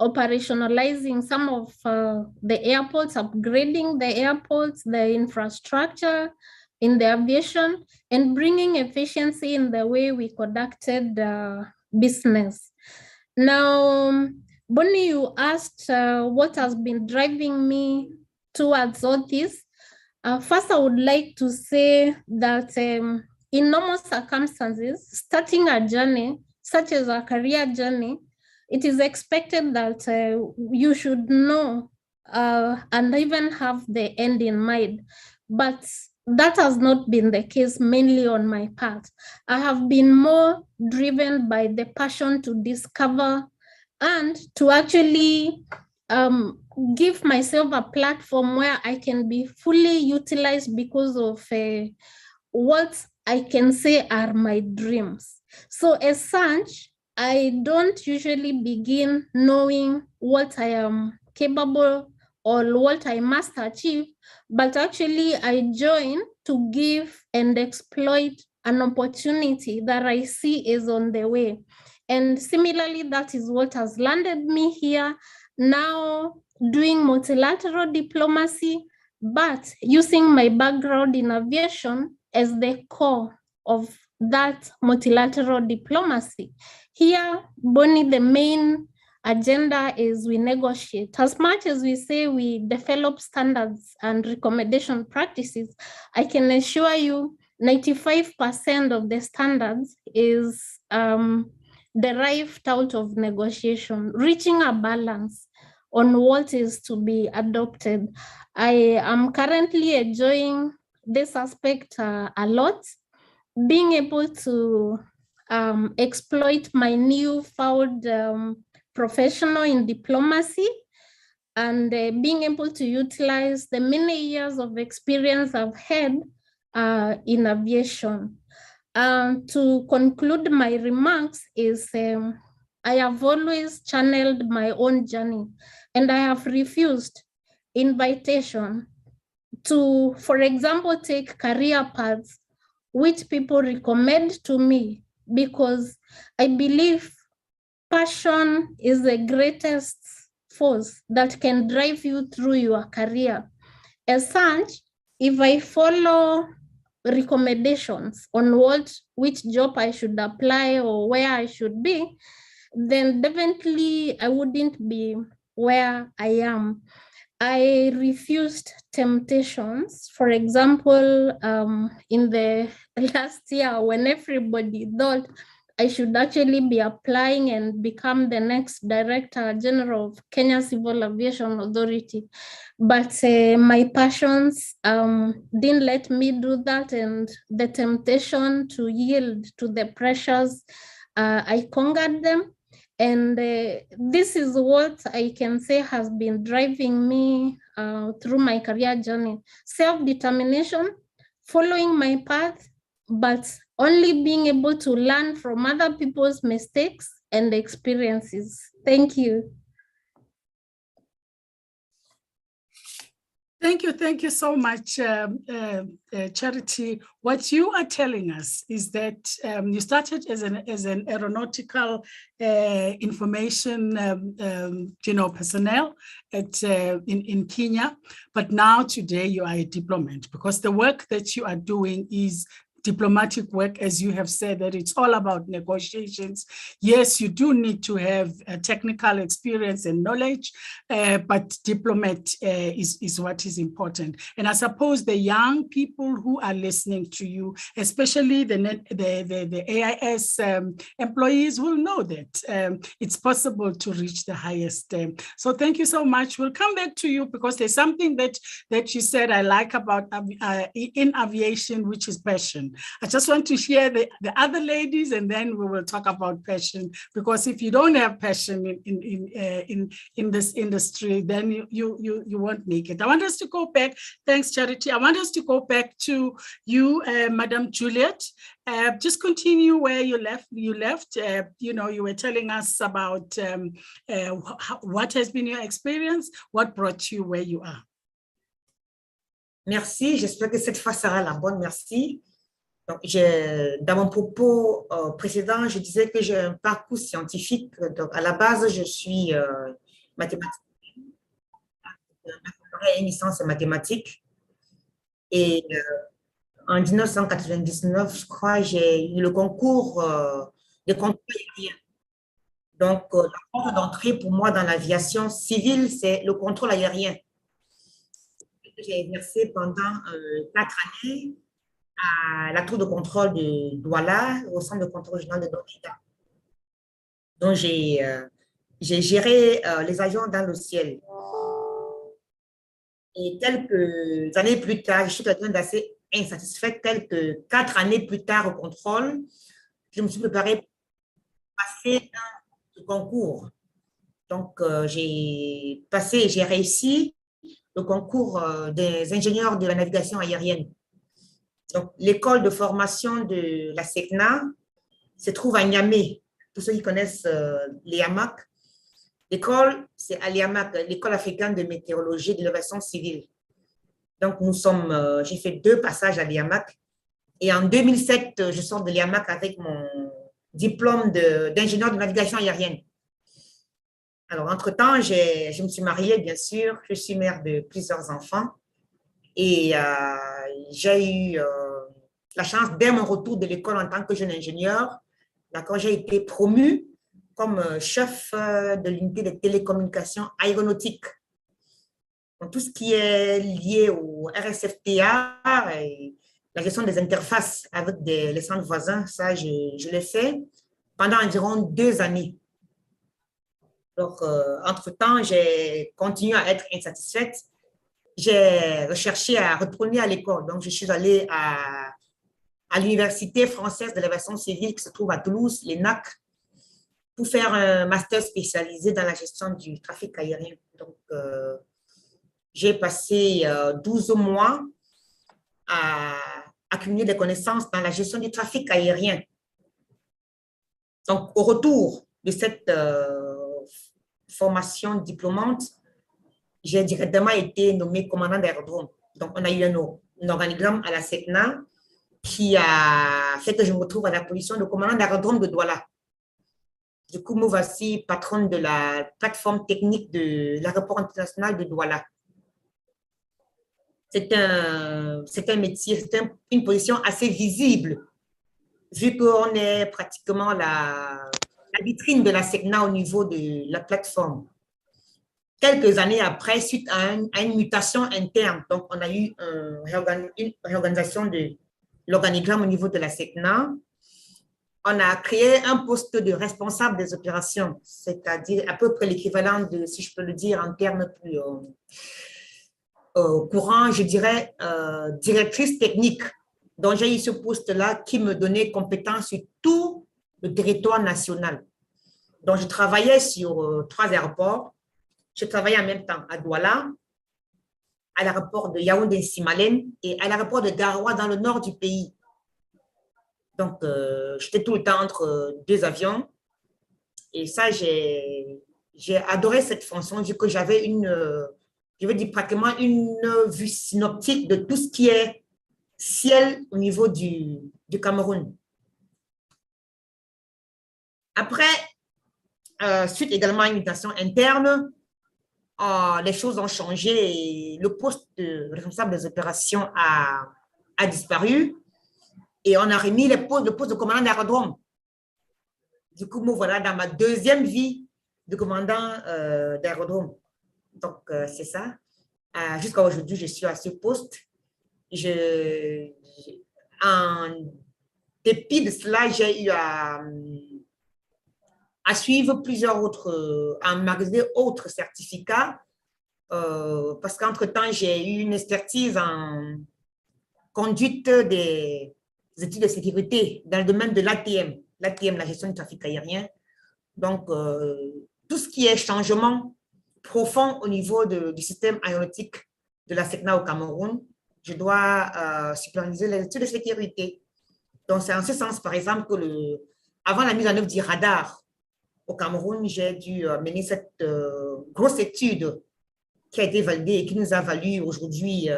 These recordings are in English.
operationalizing some of the airports, upgrading the airports, the infrastructure in the aviation, and bringing efficiency in the way we conducted business. Now, Bonnie, you asked what has been driving me towards all this. First, I would like to say that in normal circumstances, starting a journey, such as a career journey, it is expected that you should know and even have the end in mind. But that has not been the case mainly on my part. I have been more driven by the passion to discover and to actually give myself a platform where I can be fully utilized because of what I can say are my dreams. So as such, I don't usually begin knowing what I am capable or what I must achieve, but actually I join to give and exploit an opportunity that I see is on the way. And similarly, that is what has landed me here now doing multilateral diplomacy, but using my background in aviation as the core of that multilateral diplomacy. Here, Bonnie, the main agenda is we negotiate. As much as we say we develop standards and recommendation practices, I can assure you 95% of the standards is derived out of negotiation, reaching a balance on what is to be adopted. I am currently enjoying this aspect a lot, being able to exploit my newfound professional in diplomacy and being able to utilize the many years of experience I've had in aviation. To conclude my remarks is I have always channeled my own journey and I have refused invitation to, for example, take career paths which people recommend to me, because I believe passion is the greatest force that can drive you through your career. As such, if I follow recommendations on which job I should apply or where I should be, then definitely I wouldn't be where I am. I refused temptations. For example, in the last year when everybody thought I should actually be applying and become the next Director General of Kenya Civil Aviation Authority. But my passions didn't let me do that, and the temptation to yield to the pressures, I conquered them. And this is what I can say has been driving me through my career journey. Self-determination, following my path, but only being able to learn from other people's mistakes and experiences. Thank you. Thank you so much, Charity. What you are telling us is that you started as an aeronautical information personnel in Kenya, but now today you are a diplomat, because the work that you are doing is diplomatic work, as you have said, that it's all about negotiations. Yes, you do need to have technical experience and knowledge, but diplomat is what is important. And I suppose the young people who are listening to you, especially the AIS employees, will know that it's possible to reach the highest. So thank you so much. We'll come back to you, because there's something that you said I like about in aviation, which is passion. I just want to hear the other ladies, and then we will talk about passion, because if you don't have passion in this industry, then you won't make it. I want us to go back. Thanks, Charity. I want us to go back to you, Madam Juliet. Just continue where you left. You were telling us about what has been your experience, what brought you where you are. Merci, j'espère que cette fois sera la bonne, merci. Donc, dans mon propos précédent, je disais que j'ai un parcours scientifique. Donc, à la base, je suis mathématiques, et une licence en mathématiques. Et en 1999, je crois, j'ai eu le concours de contrôle aérien. Donc, la porte d'entrée pour moi dans l'aviation civile, c'est le contrôle aérien. J'ai exercé pendant 4 années à la tour de contrôle de Douala, au centre de contrôle régional de Dominica. Donc, j'ai géré les avions dans le ciel. Et quelques années plus tard, je suis quelqu'un d'assez insatisfaite, quelques 4 années plus tard au contrôle, je me suis préparée pour passer un concours. Donc, j'ai passé et j'ai réussi le concours des ingénieurs de la navigation aérienne. Donc, l'école de formation de la SECNA se trouve à Niamey. Tous ceux qui connaissent les Yamac, l'école, c'est à l'IAMAC, l'école africaine de météorologie et d'élévation civile. Donc, j'ai fait 2 passages à l'IAMAC. Et en 2007, je sors de l'IAMAC avec mon diplôme d'ingénieur de navigation aérienne. Alors, entre-temps, je me suis mariée, bien sûr. Je suis mère de plusieurs enfants. Et j'ai eu la chance, dès mon retour de l'école en tant que jeune ingénieur, j'ai été promue comme chef de l'unité de télécommunications aéronautiques. Donc, tout ce qui est lié au RSFTA et la gestion des interfaces avec les centres voisins, ça, je l'ai fait pendant environ 2 années. Donc, entre-temps, j'ai continué à être insatisfaite. J'ai recherché à retourner à l'école. Donc, je suis allée à l'Université française de l'aviation civile qui se trouve à Toulouse, l'ENAC, pour faire un master spécialisé dans la gestion du trafic aérien. Donc, j'ai passé 12 mois à accumuler des connaissances dans la gestion du trafic aérien. Donc, au retour de cette formation diplômante, j'ai directement été nommé commandant d'aérodrome. Donc, on a eu un organigramme à la SECNA qui a fait que je me retrouve à la position de commandant d'aérodrome de Douala. Du coup, me voici patronne de la plateforme technique de l'aéroport international de Douala. C'est un métier, c'est une position assez visible, vu qu'on est pratiquement la vitrine de la SECNA au niveau de la plateforme. Quelques années après, suite à une mutation interne, donc on a eu une réorganisation de l'organigramme au niveau de la SECNA. On a créé un poste de responsable des opérations, c'est-à-dire à peu près l'équivalent de, si je peux le dire en termes plus courants, je dirais directrice technique. Donc, j'ai eu ce poste-là qui me donnait compétence sur tout le territoire national. Donc, je travaillais sur 3 aéroports. Je travaillais en même temps à Douala, à l'aéroport de Yaoundé-Simalène et à l'aéroport de Garoua dans le nord du pays. Donc, j'étais tout le temps entre 2 avions. Et ça, j'ai adoré cette fonction vu que j'avais je veux dire pratiquement une vue synoptique de tout ce qui est ciel au niveau du Cameroun. Après, suite également à une mutation interne, les choses ont changé et le poste de responsable des opérations a disparu et on a remis le poste de commandant d'aérodrome. Du coup, me voilà dans ma 2e vie de commandant d'aérodrome. Donc, c'est ça. Jusqu'à aujourd'hui, je suis à ce poste. En dépit de cela, j'ai eu à suivre plusieurs autres, à magasiner autres certificats parce qu'entre-temps, j'ai eu une expertise en conduite des études de sécurité dans le domaine de l'ATM, la gestion du trafic aérien. Donc, tout ce qui est changement profond au niveau du système aéronautique de la SECNA au Cameroun, je dois superviser les études de sécurité. Donc, c'est en ce sens, par exemple, que avant la mise en œuvre du radar au Cameroun, j'ai dû mener cette grosse étude qui a été validée et qui nous a valu aujourd'hui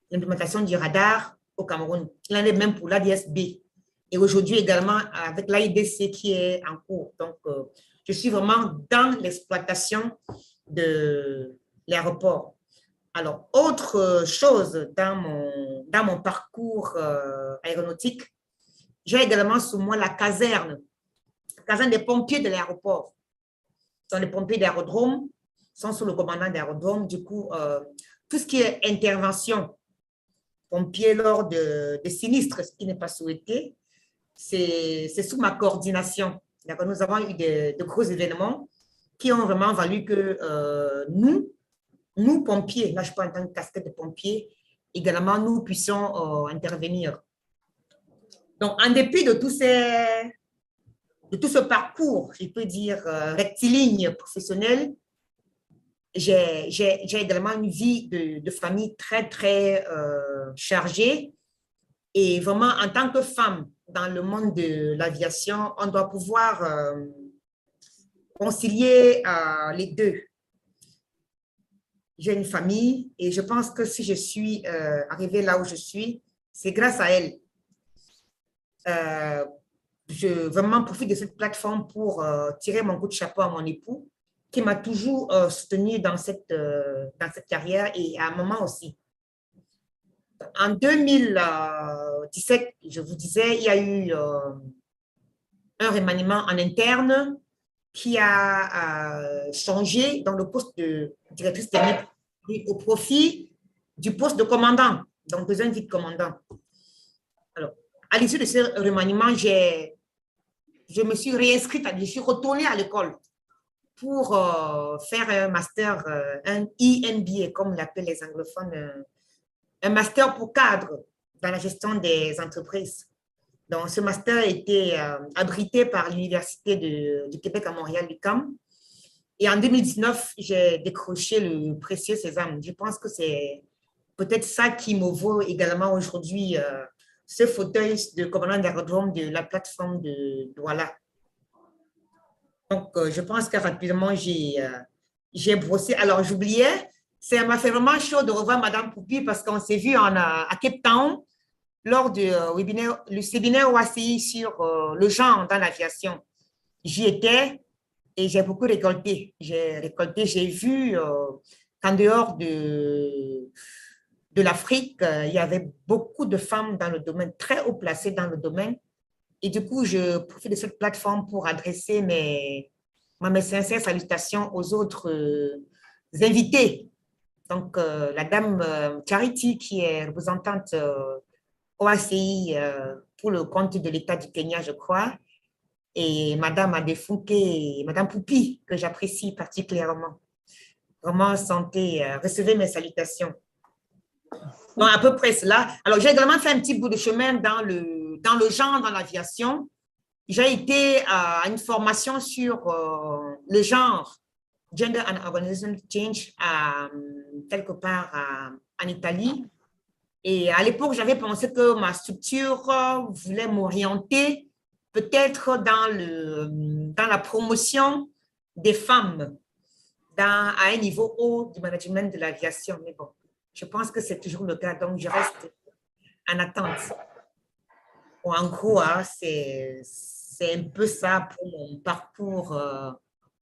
l'implémentation du radar au Cameroun. L'année même pour l'ADSB. Et aujourd'hui également avec l'AIDC qui est en cours. Donc, je suis vraiment dans l'exploitation de l'aéroport. Alors, autre chose dans mon parcours aéronautique, j'ai également sous moi la caserne des pompiers de l'aéroport. Ce sont les pompiers d'aérodrome, sont sous le commandant d'aérodrome. Du coup, tout ce qui est intervention pompiers lors de sinistres, ce qui n'est pas souhaité, c'est sous ma coordination. Nous avons eu de gros événements qui ont vraiment valu que nous, pompiers, là je prends en tant que casquette de pompier, également nous puissions intervenir. Donc, en dépit de tout ce parcours, je peux dire, rectiligne professionnel, j'ai également une vie de famille très, très chargée. Et vraiment, en tant que femme dans le monde de l'aviation, on doit pouvoir concilier les deux. J'ai une famille et je pense que si je suis arrivée là où je suis, c'est grâce à elle. Je vraiment profite de cette plateforme pour tirer mon coup de chapeau à mon époux qui m'a toujours soutenue dans cette carrière et à un moment aussi. En 2017, je vous disais, il y a eu un remaniement en interne qui a changé dans le poste de directrice technique au profit du poste de commandant, donc deuxième vice-commandant. Alors, à l'issue de ce remaniement, je me suis réinscrite, je suis retournée à l'école pour faire un master, un EMBA, comme l'appellent les anglophones, un master pour cadre dans la gestion des entreprises. Donc, ce master a été abrité par l'Université du Québec à Montréal, l'UQAM. Et en 2019, j'ai décroché le précieux sésame. Je pense que c'est peut-être ça qui me vaut également aujourd'hui ce fauteuil de commandant d'aérodrome de la plateforme de Douala. Donc, je pense que rapidement, j'ai brossé. Alors, j'oubliais, ça m'a fait vraiment chaud de revoir Madame Poupi parce qu'on s'est vu à Cape Town lors du séminaire OACI sur le genre dans l'aviation. J'y étais et j'ai beaucoup récolté. J'ai vu qu'en dehors de l'Afrique, il y avait beaucoup de femmes dans le domaine, très haut placées dans le domaine. Et du coup, je profite de cette plateforme pour adresser mes sincères salutations aux autres invités. Donc, la dame Charity, qui est représentante OACI pour le compte de l'État du Kenya, je crois, et Madame Adefunke et Madame Poupi, que j'apprécie particulièrement. Vraiment, santé, recevez mes salutations. Donc, à peu près cela. Alors, j'ai également fait un petit bout de chemin dans le genre, dans l'aviation. J'ai été à une formation sur le genre, Gender and Organization Change, quelque part en Italie. Et à l'époque, j'avais pensé que ma structure voulait m'orienter peut-être dans la promotion des femmes à un niveau haut du management de l'aviation. Mais bon, je pense que c'est toujours le cas, donc je reste en attente. Bon, en gros, hein, c'est un peu ça pour mon parcours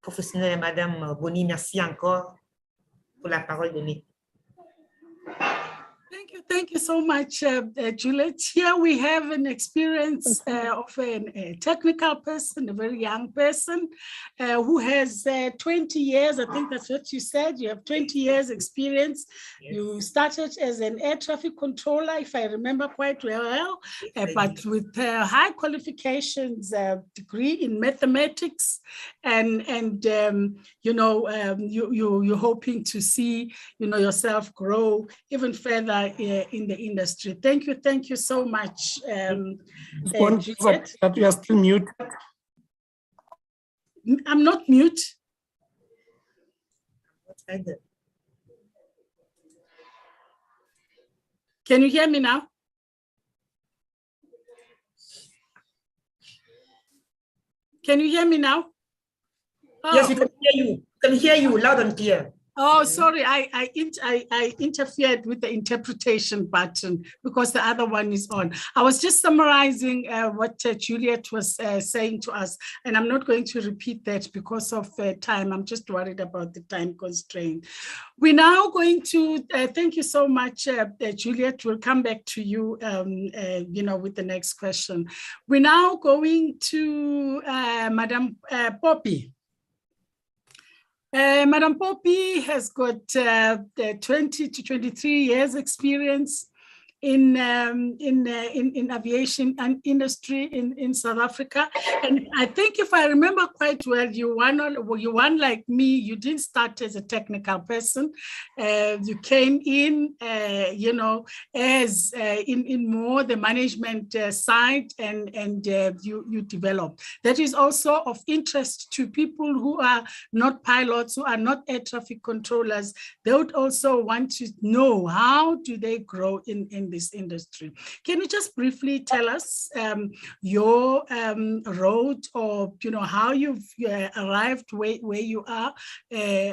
professionnel. Madame Boni, merci encore pour la parole donnée. Thank you so much, Juliet. Here we have an experience of a technical person, a very young person who has 20 years. I think that's what you said. You have 20 years experience. Yes. You started as an air traffic controller, if I remember quite well, but with high qualifications, degree in mathematics, and you're hoping to see yourself grow even further in the industry. Thank you so much. That you are still muted. I'm not mute. Can you hear me now? Can you hear me now? Oh. Yes, we can hear you. We can hear you loud and clear. Oh, sorry, I interfered with the interpretation button because the other one is on. I was just summarizing what Juliet was saying to us, and I'm not going to repeat that because of time. I'm just worried about the time constraint. We're now going to, thank you so much, Juliet. We'll come back to you, with the next question. We're now going to Madam Poppy. Madam Poppy has got 20 to 23 years experience in aviation and industry in South Africa. And I think if I remember quite well, you won like me, you didn't start as a technical person. You came in, as in more the management side and you developed. That is also of interest to people who are not pilots, who are not air traffic controllers. They would also want to know how do they grow in this industry. Can you just briefly tell us your road, or how you've arrived where you are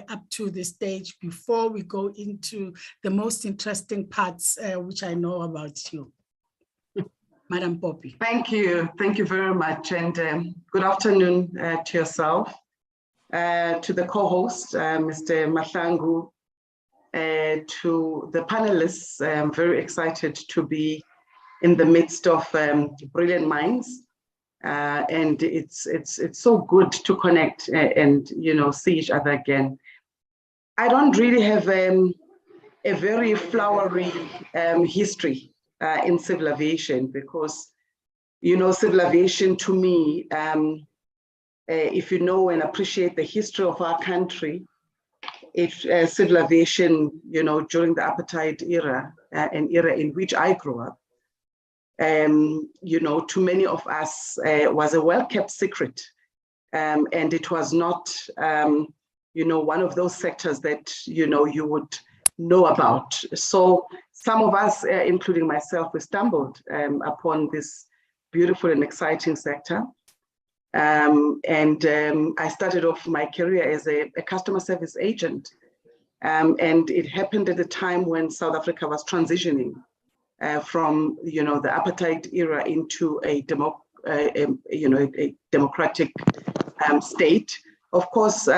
up to this stage before we go into the most interesting parts, which I know about you. Madam Poppy. Thank you very much, and good afternoon to yourself, to the co-host, Mr. Mahlangu, to the panelists. I'm very excited to be in the midst of brilliant minds, and it's so good to connect and see each other again. I don't really have a very flowery history in civil aviation, because civil aviation to me, if you know and appreciate the history of our country, civil aviation, during the apartheid era, an era in which I grew up, to many of us was a well-kept secret, and it was not, one of those sectors that you would know about. So some of us, including myself, we stumbled upon this beautiful and exciting sector. I started off my career as a customer service agent. And it happened at a time when South Africa was transitioning from, the apartheid era into a democratic state. Of course,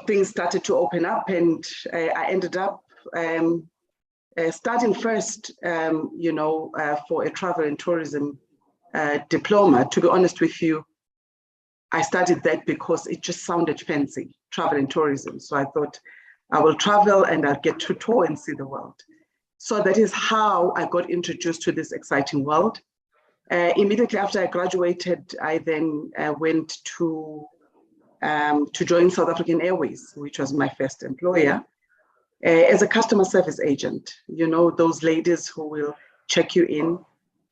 things started to open up, and I ended up starting first, for a travel and tourism diploma. To be honest with you, I studied that because it just sounded fancy, travel and tourism. So I thought I will travel and I'll get to tour and see the world. So that is how I got introduced to this exciting world. Immediately after I graduated, I then went to join South African Airways, which was my first employer, as a customer service agent. Those ladies who will check you in,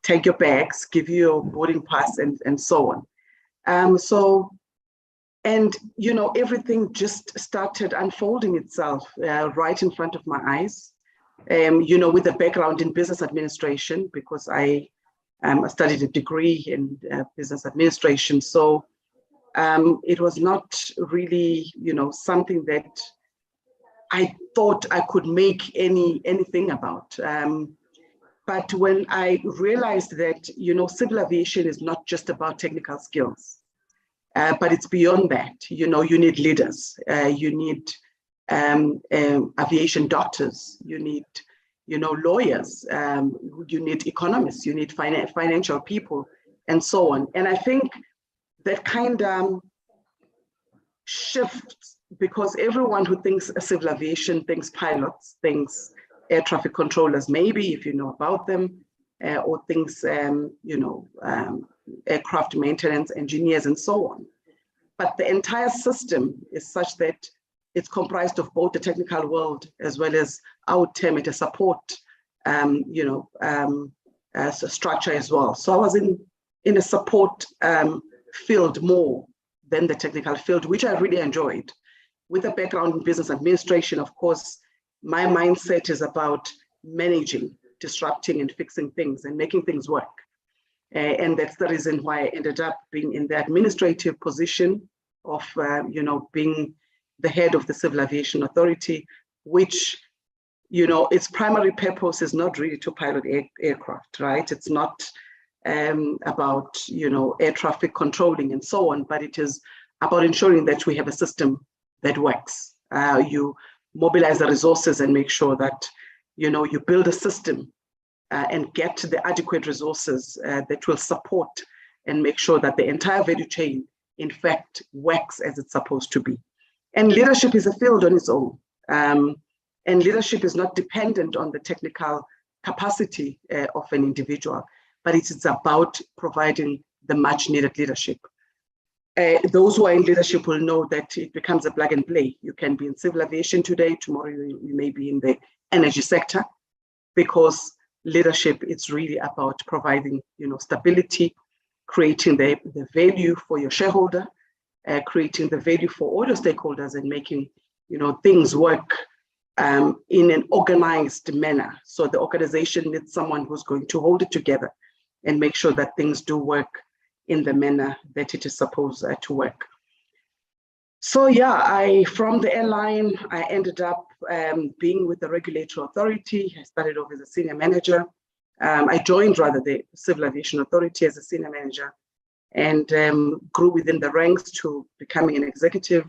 take your bags, give you your boarding pass, and so on. Everything just started unfolding itself right in front of my eyes, with a background in business administration, because I studied a degree in business administration. So it was not really, something that I thought I could make anything about. But when I realized that, civil aviation is not just about technical skills, but it's beyond that. You need leaders, you need aviation doctors, you need, lawyers, you need economists, you need financial people, and so on. And I think that kind of shifts, because everyone who thinks civil aviation thinks pilots, thinks air traffic controllers, maybe if you know about them, or things, aircraft maintenance engineers and so on. But the entire system is such that it's comprised of both the technical world as well as, I would term it, a support, structure as well. So I was in a support field more than the technical field, which I really enjoyed. With a background in business administration, of course, my mindset is about managing, disrupting, and fixing things and making things work. And that's the reason why I ended up being in the administrative position of, being the head of the Civil Aviation Authority, which, you know, its primary purpose is not really to pilot aircraft, right? It's not about, you know, air traffic controlling and so on, but it is about ensuring that we have a system that works. You mobilize the resources and make sure that, you know, you build a system and get the adequate resources that will support and make sure that the entire value chain, in fact, works as it's supposed to be. And leadership is a field on its own. And leadership is not dependent on the technical capacity of an individual, but it is about providing the much needed leadership. Those who are in leadership will know that it becomes a plug and play. You can be in civil aviation today, tomorrow you may be in the energy sector, because leadership is really about providing, you know, stability, creating the value for your shareholder, creating the value for all your stakeholders, and making, you know, things work in an organized manner. So the organization needs someone who's going to hold it together and make sure that things do work in the manner that it is supposed to work. So yeah, from the airline, I ended up being with the regulatory authority. I started off as a senior manager. I joined rather the Civil Aviation Authority as a senior manager, and grew within the ranks to becoming an executive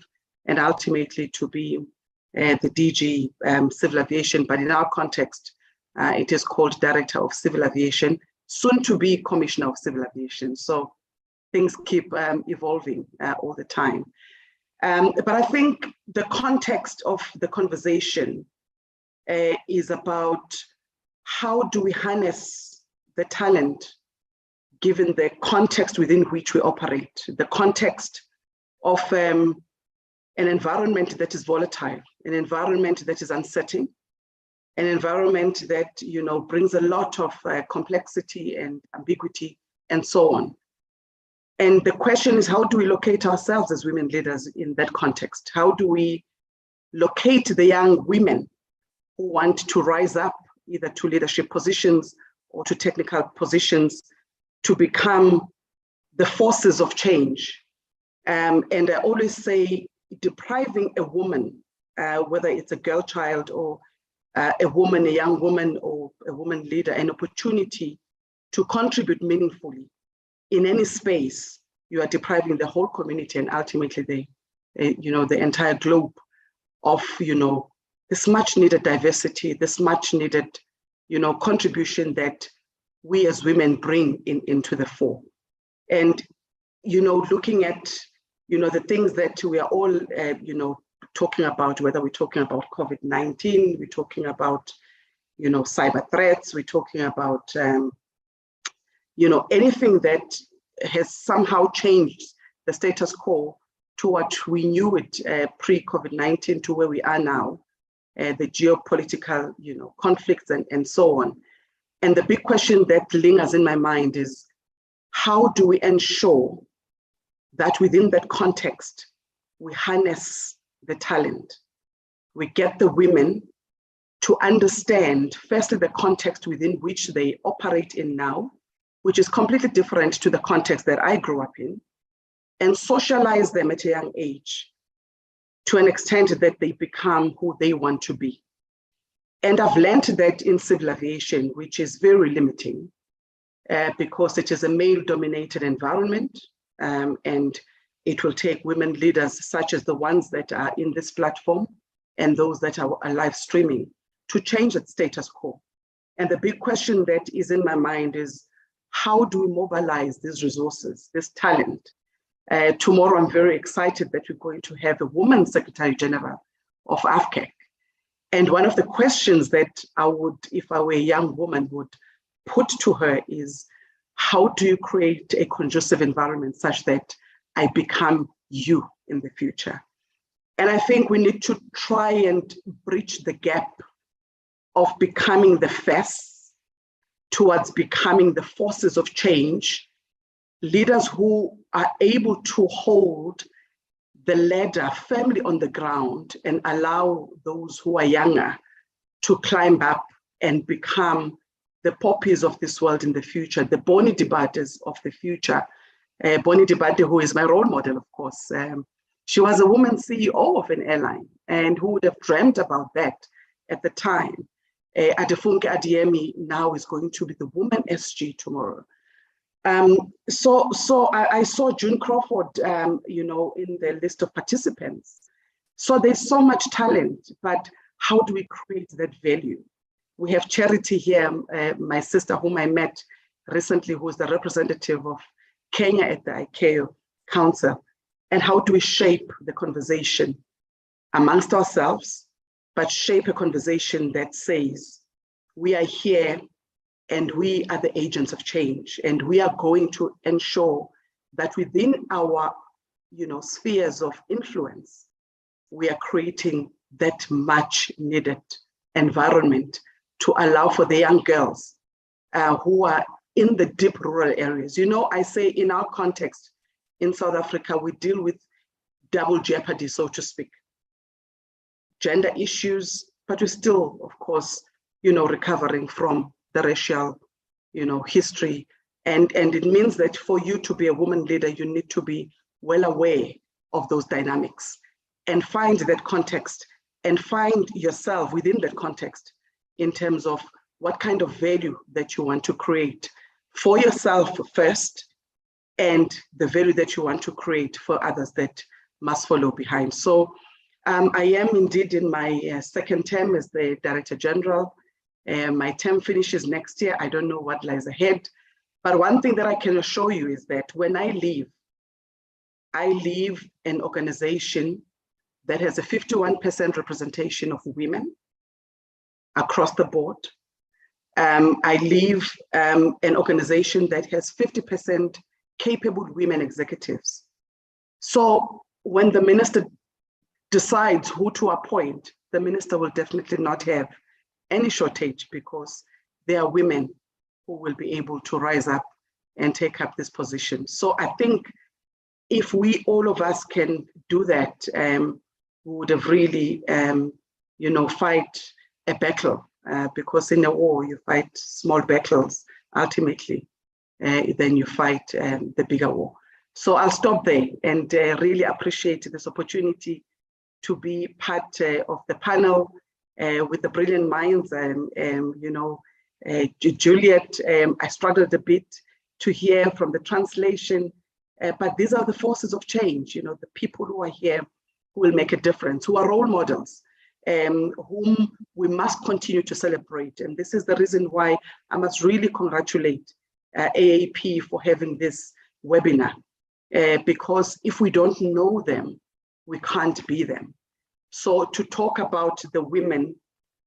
and ultimately to be the DG Civil Aviation, but in our context, it is called Director of Civil Aviation, soon to be Commissioner of Civil Aviation. So things keep evolving all the time. But I think the context of the conversation is about how do we harness the talent given the context within which we operate, the context of an environment that is volatile, an environment that is uncertain, an environment that, you know, brings a lot of complexity and ambiguity and so on. And the question is, how do we locate ourselves as women leaders in that context? How do we locate the young women who want to rise up either to leadership positions or to technical positions to become the forces of change? And I always say, depriving a woman, whether it's a girl child or a woman, a young woman, or a woman leader, an opportunity to contribute meaningfully in any space, you are depriving the whole community and ultimately the entire globe of, you know, this much needed diversity, this much needed, you know, contribution that we as women bring into the fore. And, you know, looking at, you know, the things that we are all, you know, talking about, whether we're talking about COVID-19, we're talking about, you know, cyber threats, we're talking about, you know, anything that has somehow changed the status quo to what we knew it pre-COVID-19 to where we are now, the geopolitical, you know, conflicts and so on. And the big question that lingers in my mind is, how do we ensure that within that context, we harness the talent, we get the women to understand, firstly, the context within which they operate in now, which is completely different to the context that I grew up in, and socialize them at a young age to an extent that they become who they want to be. And I've learned that in civil aviation, which is very limiting because it is a male-dominated environment, and it will take women leaders such as the ones that are in this platform and those that are live streaming to change that status quo. And the big question that is in my mind is, how do we mobilize these resources, this talent? Tomorrow, I'm very excited that we're going to have a woman Secretary General of AFCAC. And one of the questions that I would, if I were a young woman, would put to her is, how do you create a conducive environment such that I become you in the future? And I think we need to try and bridge the gap of becoming the first towards becoming the forces of change, leaders who are able to hold the ladder firmly on the ground and allow those who are younger to climb up and become the poppies of this world in the future, the Bonnie Dibates of the future. Bonnie Dibate, who is my role model, of course, She was a woman CEO of an airline, and who would have dreamt about that at the time? Adefunke Adeyemi now is going to be the woman SG tomorrow. So I saw June Crawford, you know, in the list of participants. So there's so much talent, but how do we create that value? We have Charity here, my sister whom I met recently, who is the representative of Kenya at the ICAO Council. And how do we shape the conversation amongst ourselves, but shape a conversation that says, we are here and we are the agents of change, and we are going to ensure that within our, you know, spheres of influence, we are creating that much needed environment to allow for the young girls who are in the deep rural areas. You know, I say in our context in South Africa, we deal with double jeopardy, so to speak. Gender issues, but we're still, of course, you know, recovering from the racial, you know, history. And it means that for you to be a woman leader, you need to be well aware of those dynamics and find that context and find yourself within that context in terms of what kind of value that you want to create for yourself first, and the value that you want to create for others that must follow behind. So I am indeed in my second term as the Director General. My term finishes next year. I don't know what lies ahead. But one thing that I can assure you is that when I leave an organization that has a 51% representation of women across the board. I leave an organization that has 50% capable women executives. So when the minister decides who to appoint, the minister will definitely not have any shortage, because there are women who will be able to rise up and take up this position. So I think if we, all of us, can do that, we would have really, you know, fight a battle, because in a war, you fight small battles ultimately, then you fight the bigger war. So I'll stop there and really appreciate this opportunity to be part of the panel with the brilliant minds. You know, Juliet, I struggled a bit to hear from the translation, but these are the forces of change, you know, the people who are here who will make a difference, who are role models, whom we must continue to celebrate. And this is the reason why I must really congratulate AAP for having this webinar, because if we don't know them, we can't be them. So to talk about the women,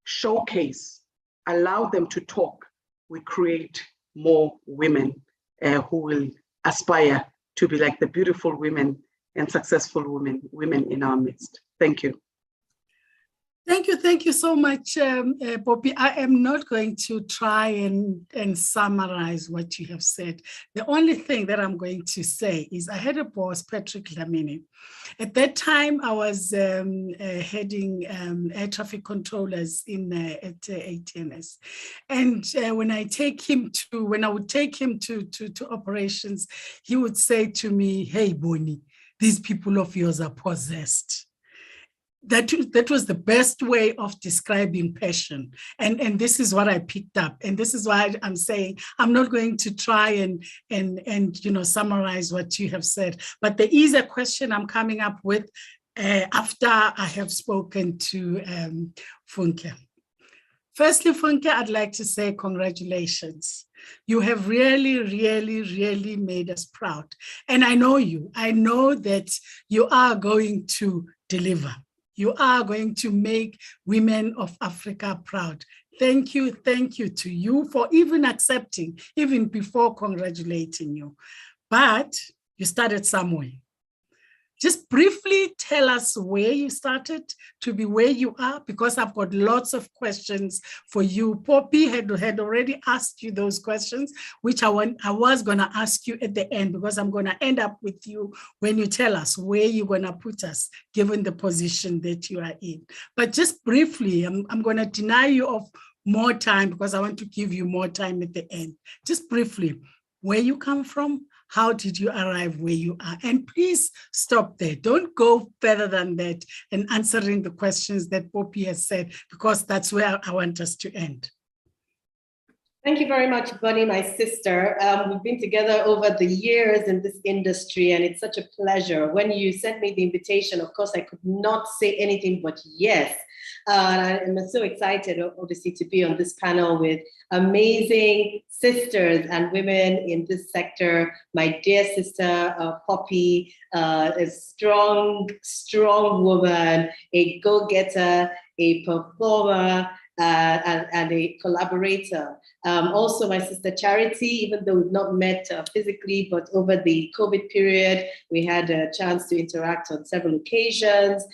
showcase, allow them to talk, we create more women who will aspire to be like the beautiful women and successful women in our midst. Thank you. Thank you so much, Poppy. I am not going to try and summarize what you have said. The only thing that I'm going to say is I had a boss, Patrick Lamini. At that time, I was heading air traffic controllers at ATNS. And when I would take him to operations, he would say to me, "Hey, Bonnie, these people of yours are possessed." That was the best way of describing passion. And this is what I picked up. And this is why I'm saying I'm not going to try and you know, summarize what you have said. But there is a question I'm coming up with after I have spoken to Funke. Firstly, Funke, I'd like to say congratulations. You have really, really, really made us proud. And I know you. I know that you are going to deliver. You are going to make women of Africa proud. Thank you to you for even accepting, even before congratulating you. But you started somewhere. Just briefly tell us where you started to be where you are, because I've got lots of questions for you. Poppy had already asked you those questions, which I was going to ask you at the end, because I'm going to end up with you when you tell us where you're going to put us, given the position that you are in. But just briefly, I'm going to deny you of more time, because I want to give you more time at the end. Just briefly, where you come from, how did you arrive where you are? And please stop there. Don't go further than that in answering the questions that Poppy has said, because that's where I want us to end. Thank you very much, Bunny, my sister. We've been together over the years in this industry, and it's such a pleasure. When you sent me the invitation, of course, I could not say anything but yes. I'm so excited, obviously, to be on this panel with amazing sisters and women in this sector. My dear sister, Poppy, a strong, strong woman, a go-getter, a performer, and a collaborator. Also my sister Charity, even though we've not met physically, but over the COVID period, we had a chance to interact on several occasions.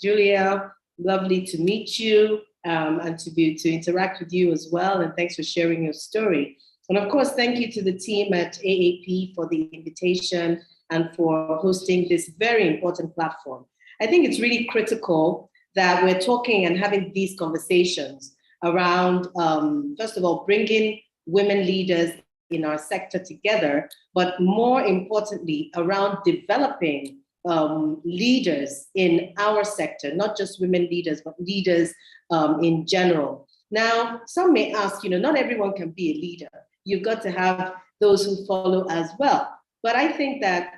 Julia, lovely to meet you and to interact with you as well. And thanks for sharing your story. And of course, thank you to the team at AAP for the invitation and for hosting this very important platform. I think it's really critical that we're talking and having these conversations around, first of all, bringing women leaders in our sector together, but more importantly, around developing leaders in our sector, not just women leaders, but leaders in general. Now, some may ask, not everyone can be a leader. You've got to have those who follow as well. But I think that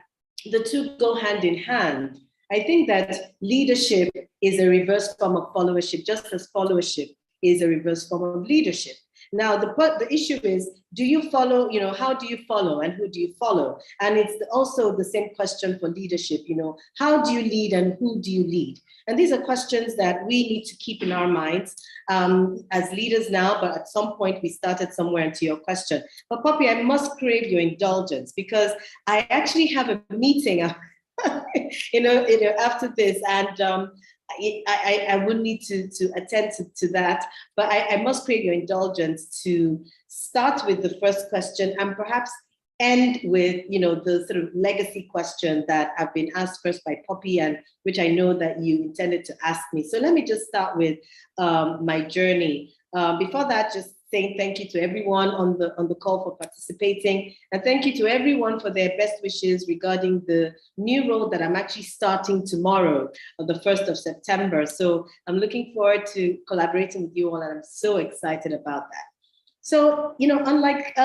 the two go hand in hand. I think that leadership is a reverse form of followership, just as followership is a reverse form of leadership. Now, the issue is, do you follow, how do you follow and who do you follow? And it's also the same question for leadership, how do you lead and who do you lead? And these are questions that we need to keep in our minds as leaders now, but at some point we started somewhere into your question. But Poppy, I must crave your indulgence because I actually have a meeting after this, and I would need to attend to that, but I must crave your indulgence to start with the first question and perhaps end with, the sort of legacy question that I've been asked first by Poppy, and which I know that you intended to ask me. So let me just start with my journey. Before that, just saying thank you to everyone on the call for participating, and thank you to everyone for their best wishes regarding the new role that I'm actually starting tomorrow, on the 1st of September. So I'm looking forward to collaborating with you all, and I'm so excited about that. So, unlike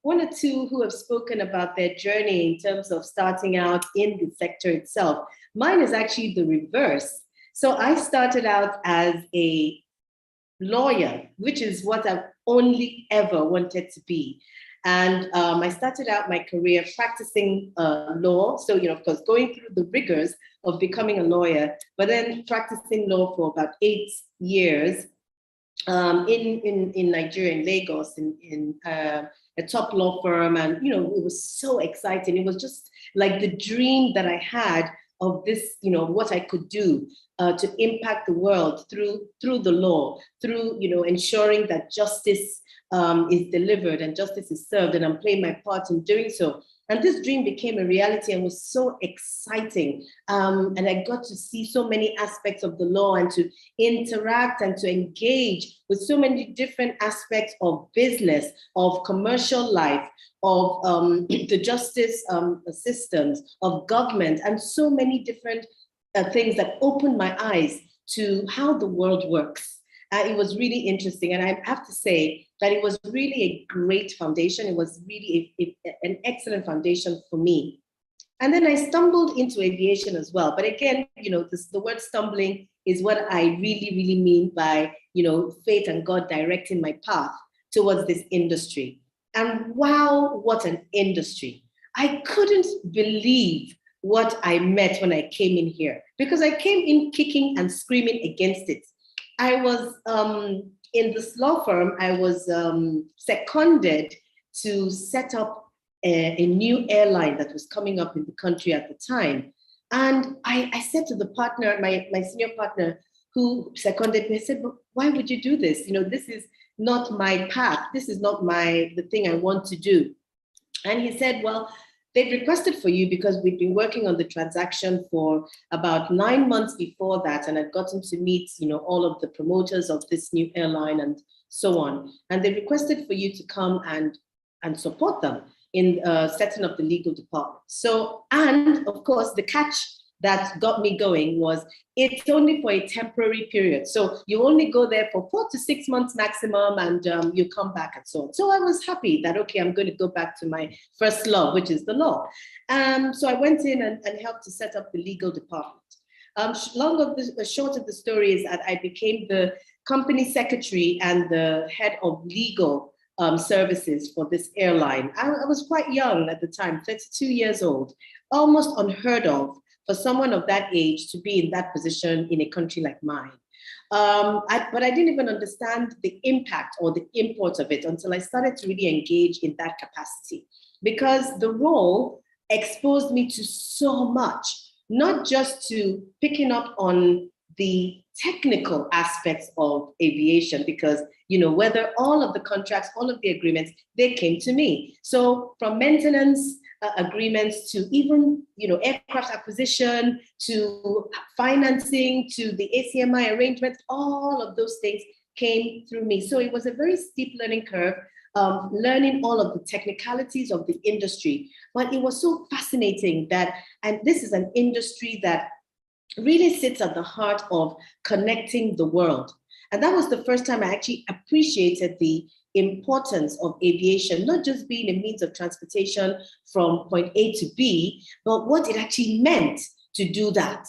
one or two who have spoken about their journey in terms of starting out in the sector itself, mine is actually the reverse. So I started out as a lawyer, which is what I've only ever wanted to be. And I started out my career practicing law. So, of course, going through the rigors of becoming a lawyer, but then practicing law for about 8 years in Nigeria, in Lagos, in a top law firm. And, it was so exciting. It was just like the dream that I had of this, what I could do to impact the world through the law, through, ensuring that justice is delivered and justice is served, and I'm playing my part in doing so. And this dream became a reality and was so exciting. And I got to see so many aspects of the law and to interact and to engage with so many different aspects of business, of commercial life, of the justice systems, of government, and so many different things that opened my eyes to how the world works. It was really interesting. And I have to say that it was really a great foundation. It was really an excellent foundation for me. And then I stumbled into aviation as well. But again, the word stumbling is what I really, really mean by, fate and God directing my path towards this industry. And wow, what an industry. I couldn't believe what I met when I came in here, because I came in kicking and screaming against it. I was in this law firm, I was seconded to set up a new airline that was coming up in the country at the time. And I said to the partner, my senior partner who seconded me, I said, but why would you do this? This is not my path. This is not the thing I want to do. And he said, well, they've requested for you because we've been working on the transaction for about 9 months before that, and I'd gotten to meet, all of the promoters of this new airline and so on. And they requested for you to come and support them in setting up the legal department. So, and of course, the catch that got me going was it's only for a temporary period. So you only go there for 4 to 6 months maximum, and you come back and so on. So I was happy that, okay, I'm going to go back to my first love, which is the law. So I went in and helped to set up the legal department. Short of the story is that I became the company secretary and the head of legal services for this airline. I was quite young at the time, 32 years old, almost unheard of for someone of that age to be in that position in a country like mine. But I didn't even understand the impact or the import of it until I started to really engage in that capacity, because the role exposed me to so much, not just to picking up on the technical aspects of aviation, because, you know, whether all of the contracts, all of the agreements, they came to me. So from maintenance agreements to even, you know, aircraft acquisition, to financing, to the ACMI arrangements, all of those things came through me. So it was a very steep learning curve, learning all of the technicalities of the industry. But it was so fascinating that, and this is an industry that really sits at the heart of connecting the world. And that was the first time I actually appreciated the importance of aviation, not just being a means of transportation from point A to B, but what it actually meant to do that.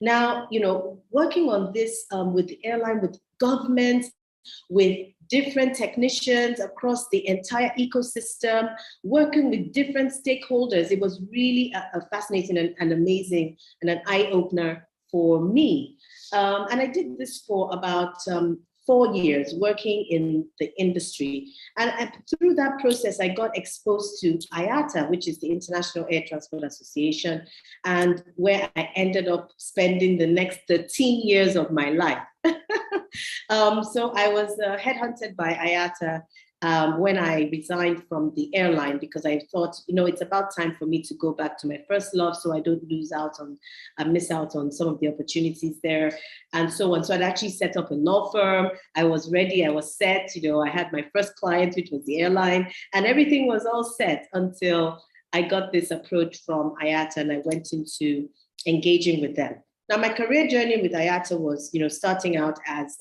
Now, you know, working on this with the airline, with government, with different technicians across the entire ecosystem, working with different stakeholders, it was really a fascinating and amazing and an eye-opener for me. And I did this for about 4 years working in the industry. And through that process, I got exposed to IATA, which is the International Air Transport Association, and where I ended up spending the next 13 years of my life. So I was headhunted by IATA when I resigned from the airline, because I thought, you know, it's about time for me to go back to my first love, so I don't miss out on some of the opportunities there and so on. So I'd actually set up a law firm. I was ready, I was set, you know, I had my first client, which was the airline, and everything was all set until I got this approach from IATA and I went into engaging with them. Now, my career journey with IATA was, you know, starting out as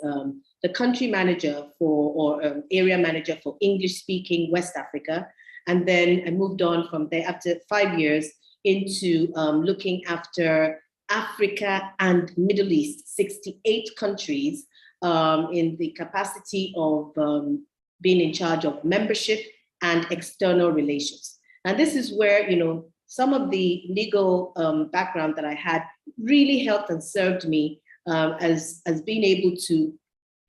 the country manager or area manager for English-speaking West Africa. And then I moved on from there after 5 years into looking after Africa and Middle East, 68 countries, in the capacity of being in charge of membership and external relations. And this is where, you know, some of the legal background that I had really helped and served me as being able to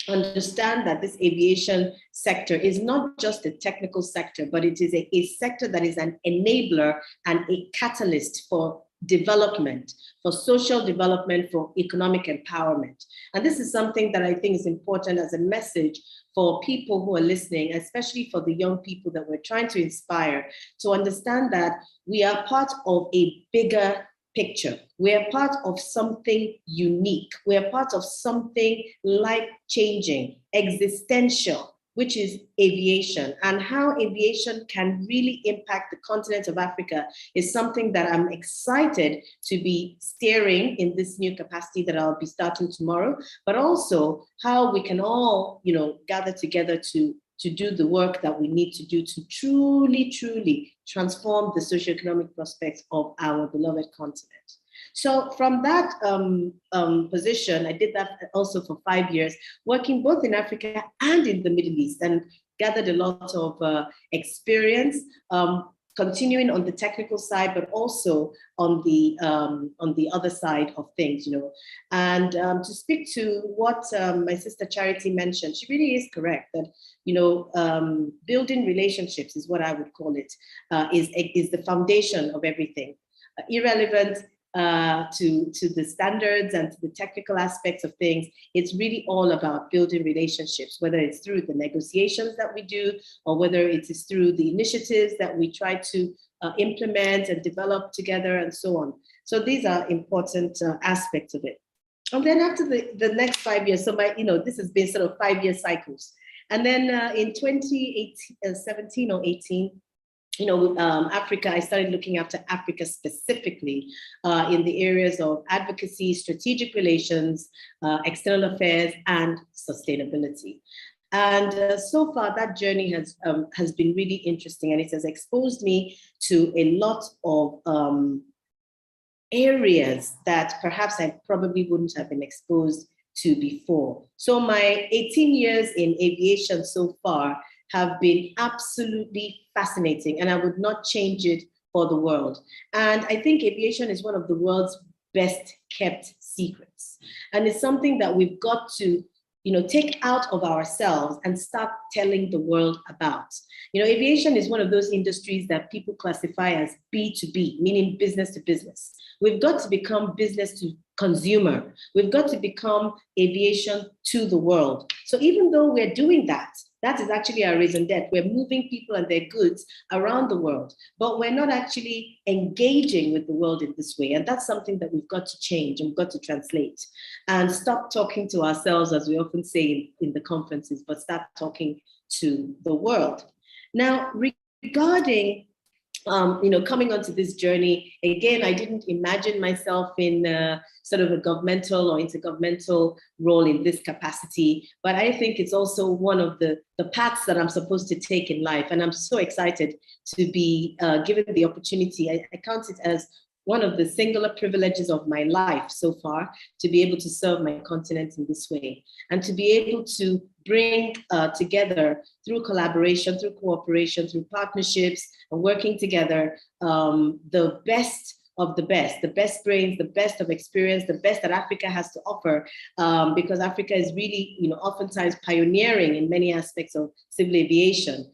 understand that this aviation sector is not just a technical sector, but it is a sector that is an enabler and a catalyst for development, for social development, for economic empowerment. And this is something that I think is important as a message for people who are listening, especially for the young people that we're trying to inspire, to understand that we are part of a bigger picture. We are part of something unique. We are part of something life-changing, existential, which is aviation. And how aviation can really impact the continent of Africa is something that I'm excited to be steering in this new capacity that I'll be starting tomorrow, but also how we can all, you know, gather together to do the work that we need to do to truly transform the socioeconomic prospects of our beloved continent. So from that position, I did that also for 5 years, working both in Africa and in the Middle East, and gathered a lot of experience, continuing on the technical side, but also on the other side of things, you know. And to speak to what my sister Charity mentioned, she really is correct that, you know, building relationships is what I would call it, is the foundation of everything. Irrelevant to the standards and to the technical aspects of things, it's really all about building relationships, whether it's through the negotiations that we do, or whether it is through the initiatives that we try to implement and develop together and so on. So these are important aspects of it. And then after the next 5 years, so my, you know, this has been sort of 5-year cycles. And then in 2017 or 18, Africa, I started looking after Africa specifically in the areas of advocacy, strategic relations, external affairs, and sustainability. And so far, that journey has been really interesting, and it has exposed me to a lot of areas that perhaps I probably wouldn't have been exposed to before. So my 18 years in aviation so far have been absolutely fascinating, and I would not change it for the world. And I think aviation is one of the world's best kept secrets. And it's something that we've got to take out of ourselves and start telling the world about. Aviation is one of those industries that people classify as B2B, meaning business to business. We've got to become business to consumer. We've got to become aviation to the world. So even though we're doing that, that is actually our raison d'etre. We're moving people and their goods around the world, but we're not actually engaging with the world in this way. And that's something that we've got to change, and we've got to translate and stop talking to ourselves, as we often say in the conferences, but start talking to the world. Now, regarding coming onto this journey, again, I didn't imagine myself in sort of a governmental or intergovernmental role in this capacity, but I think it's also one of the paths that I'm supposed to take in life. And I'm so excited to be given the opportunity. I count it as one of the singular privileges of my life so far, to be able to serve my continent in this way, and to be able to bring together through collaboration, through cooperation, through partnerships, and working together, the best of the best brains, the best of experience, the best that Africa has to offer, because Africa is really, oftentimes pioneering in many aspects of civil aviation,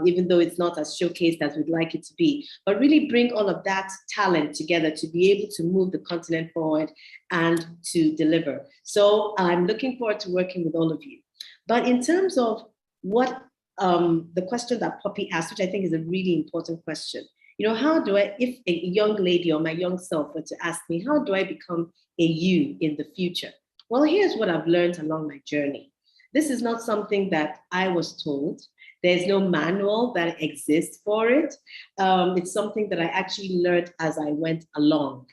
even though it's not as showcased as we'd like it to be, but really bring all of that talent together to be able to move the continent forward and to deliver. So I'm looking forward to working with all of you. But in terms of what the question that Poppy asked, which I think is a really important question, how do I, if a young lady or my young self were to ask me, how do I become a you in the future? Well, here's what I've learned along my journey. This is not something that I was told. There's no manual that exists for it. It's something that I actually learned as I went along.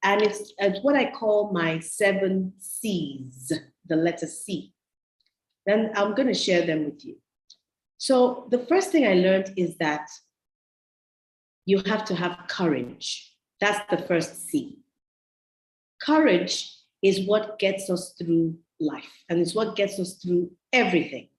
And it's what I call my 7 C's, the letter C. Then I'm going to share them with you. So the first thing I learned is that you have to have courage. That's the first C. Courage is what gets us through life, and it's what gets us through everything.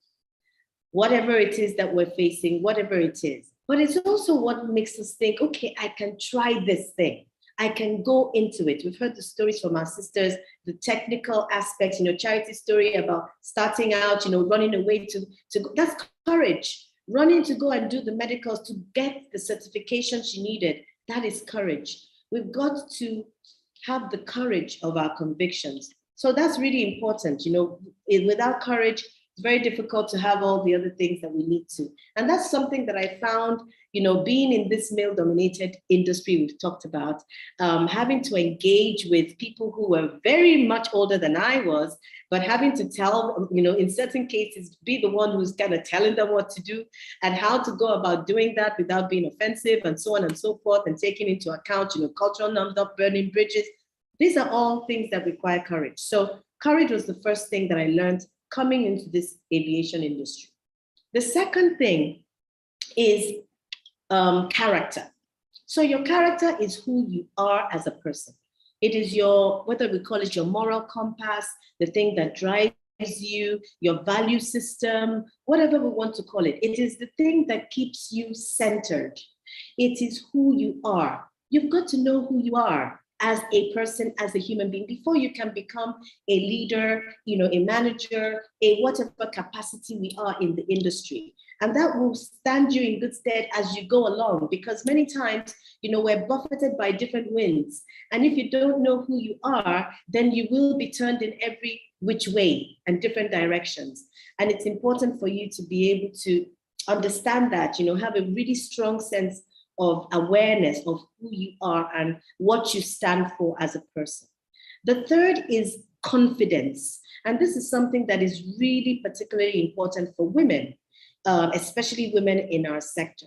Whatever it is that we're facing, whatever it is. But it's also what makes us think, okay, I can try this thing. I can go into it. We've heard the stories from our sisters, the technical aspects, Charity story about starting out, running away to go. That's courage. Running to go and do the medicals to get the certification she needed. That is courage. We've got to have the courage of our convictions. So that's really important. Without courage, it's very difficult to have all the other things that we need to. And that's something that I found, being in this male-dominated industry we've talked about, having to engage with people who were very much older than I was, but having to tell, in certain cases, be the one who's kind of telling them what to do and how to go about doing that without being offensive and so on and so forth, and taking into account, cultural norms, not burning bridges. These are all things that require courage. So courage was the first thing that I learned coming into this aviation industry. The second thing is character. So your character is who you are as a person. It is whether we call it your moral compass, the thing that drives you, your value system, whatever we want to call it. It is the thing that keeps you centered. It is who you are. You've got to know who you are as a person, as a human being, before you can become a leader, a manager, a whatever capacity we are in the industry. And that will stand you in good stead as you go along, because many times, we're buffeted by different winds. And if you don't know who you are, then you will be turned in every which way and different directions. And it's important for you to be able to understand that, have a really strong sense of awareness of who you are and what you stand for as a person. The third is confidence. And this is something that is really particularly important for women, especially women in our sector.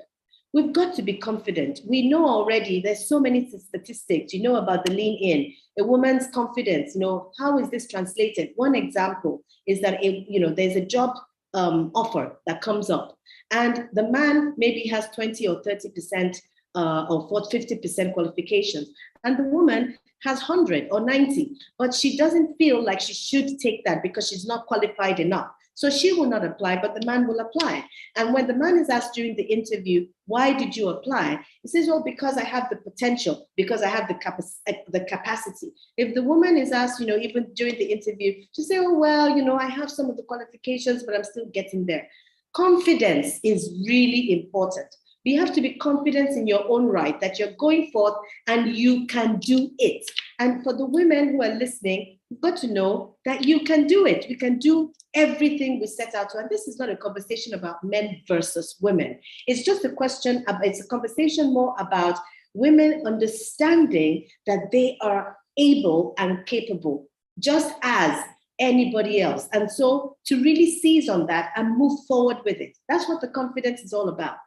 we've got to be confident. We know already, there's so many statistics, you know, about the lean in, a woman's confidence, you know, how is this translated? One example is that, there's a job offer that comes up, and the man maybe has 20 or 30% or 50% qualifications, and the woman has 100 or 90, but she doesn't feel like she should take that because she's not qualified enough. So she will not apply, but the man will apply. And when the man is asked during the interview, why did you apply? He says, well, because I have the potential, because I have the capacity. If the woman is asked, even during the interview, she say, oh, well, I have some of the qualifications, but I'm still getting there. Confidence is really important. You have to be confident in your own right, that you're going forth and you can do it. And for the women who are listening, you've got to know that you can do it. We can do everything we set out to. And this is not a conversation about men versus women. It's just a question, it's a conversation more about women understanding that they are able and capable, just as anybody else. And so to really seize on that and move forward with it. That's what the confidence is all about.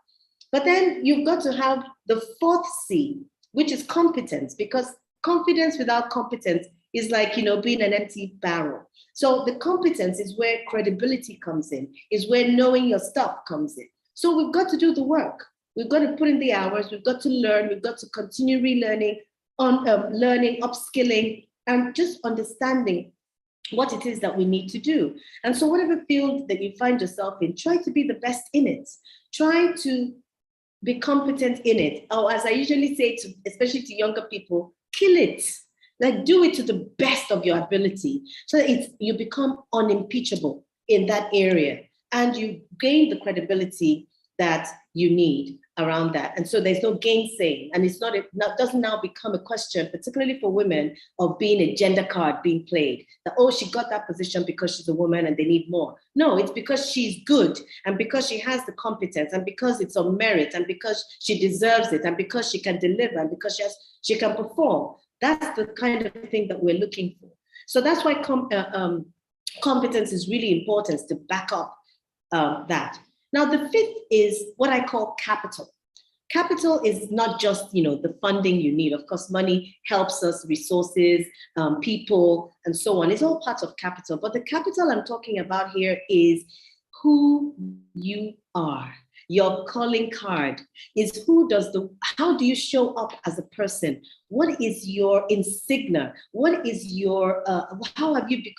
But then you've got to have the fourth C, which is competence, because confidence without competence is like, being an empty barrel. So the competence is where credibility comes in, is where knowing your stuff comes in. So we've got to do the work. We've got to put in the hours. We've got to learn. We've got to continue relearning, learning, upskilling, and just understanding what it is that we need to do. And so whatever field that you find yourself in, try to be the best in it. Try to be competent in it. Or as I usually say, especially to younger people, kill it. Like, do it to the best of your ability, so that you become unimpeachable in that area, and you gain the credibility that you need around that. And so there's no gainsaying, and it doesn't now become a question, particularly for women, of being a gender card being played. That, oh, she got that position because she's a woman and they need more. No, it's because she's good, and because she has the competence, and because it's on merit, and because she deserves it, and because she can deliver, and because she can perform. That's the kind of thing that we're looking for. So that's why competence is really important, to back up that. Now, the fifth is what I call capital. Capital is not just, the funding you need. Of course, money helps us, resources, people, and so on. It's all part of capital. But the capital I'm talking about here is who you are. Your calling card is how do you show up as a person? What is your insignia? What is your,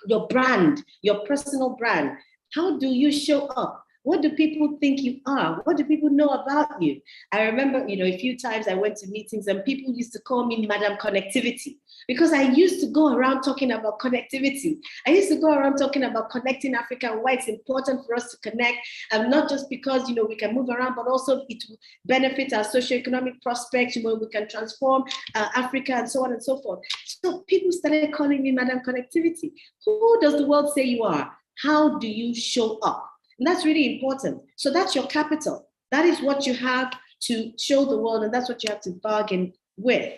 your brand, your personal brand? How do you show up? What do people think you are? What do people know about you? I remember, a few times I went to meetings and people used to call me Madam Connectivity, because I used to go around talking about connectivity. I used to go around talking about connecting Africa and why it's important for us to connect, and not just because, we can move around, but also it will benefit our socioeconomic prospects, where we can transform Africa and so on and so forth. So people started calling me Madam Connectivity. Who does the world say you are? How do you show up? And that's really important. So that's your capital. That is what you have to show the world, and that's what you have to bargain with.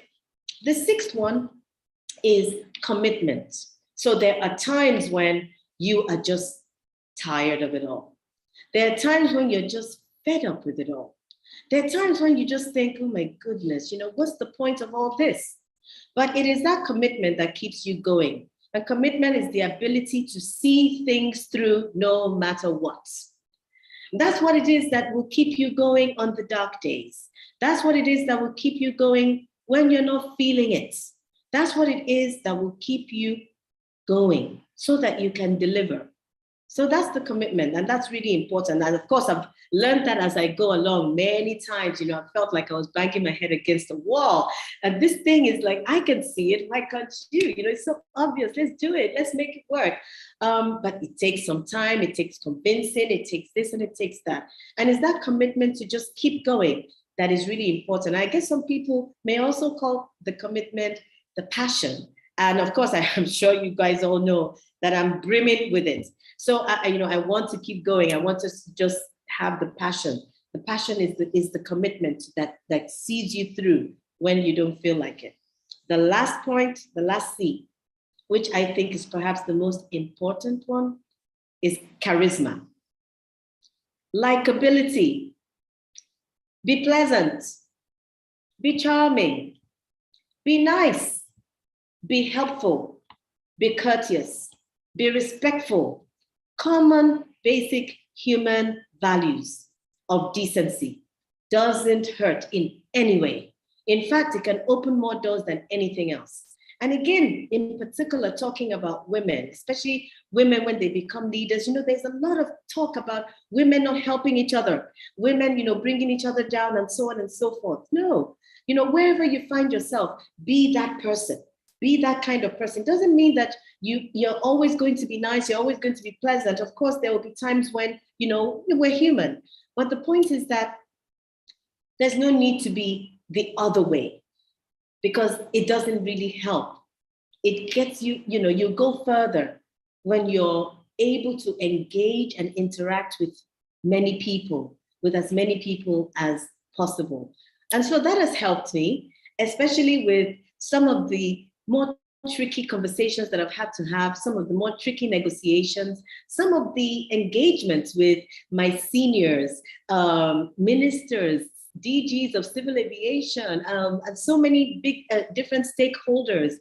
The sixth one is commitment. So there are times when you are just tired of it all. There are times when you're just fed up with it all. There are times when you just think, oh my goodness, what's the point of all this? But it is that commitment that keeps you going. And commitment is the ability to see things through no matter what. That's what it is that will keep you going on the dark days. That's what it is that will keep you going when you're not feeling it. That's what it is that will keep you going so that you can deliver. So that's the commitment, and that's really important. And of course, I've learned that as I go along many times. I felt like I was banging my head against the wall. And this thing is like, I can see it. Why can't you? It's so obvious. Let's do it. Let's make it work. But it takes some time. It takes convincing. It takes this and it takes that. And it's that commitment to just keep going that is really important. I guess some people may also call the commitment the passion. And of course, I'm sure you guys all know that I'm brimming with it. So I want to keep going. I want to just have the passion. The passion is the commitment that sees you through when you don't feel like it. The last point, the last C, which I think is perhaps the most important one, is charisma. Likability. be pleasant, be charming, be nice, be helpful, be courteous, be respectful. Common basic human values of decency doesn't hurt in any way. In fact, it can open more doors than anything else. And again, in particular, talking about women, especially women when they become leaders, there's a lot of talk about women not helping each other, women, bringing each other down and so on and so forth. No, wherever you find yourself, be that person, be that kind of person. It doesn't mean that you're always going to be nice, you're always going to be pleasant. Of course, there will be times when, we're human. But the point is that there's no need to be the other way, because it doesn't really help. It gets you, you go further when you're able to engage and interact with many people, with as many people as possible. And so that has helped me, especially with some of the more tricky conversations that I've had to have, some of the more tricky negotiations, some of the engagements with my seniors, ministers, DGs of civil aviation, and so many big different stakeholders.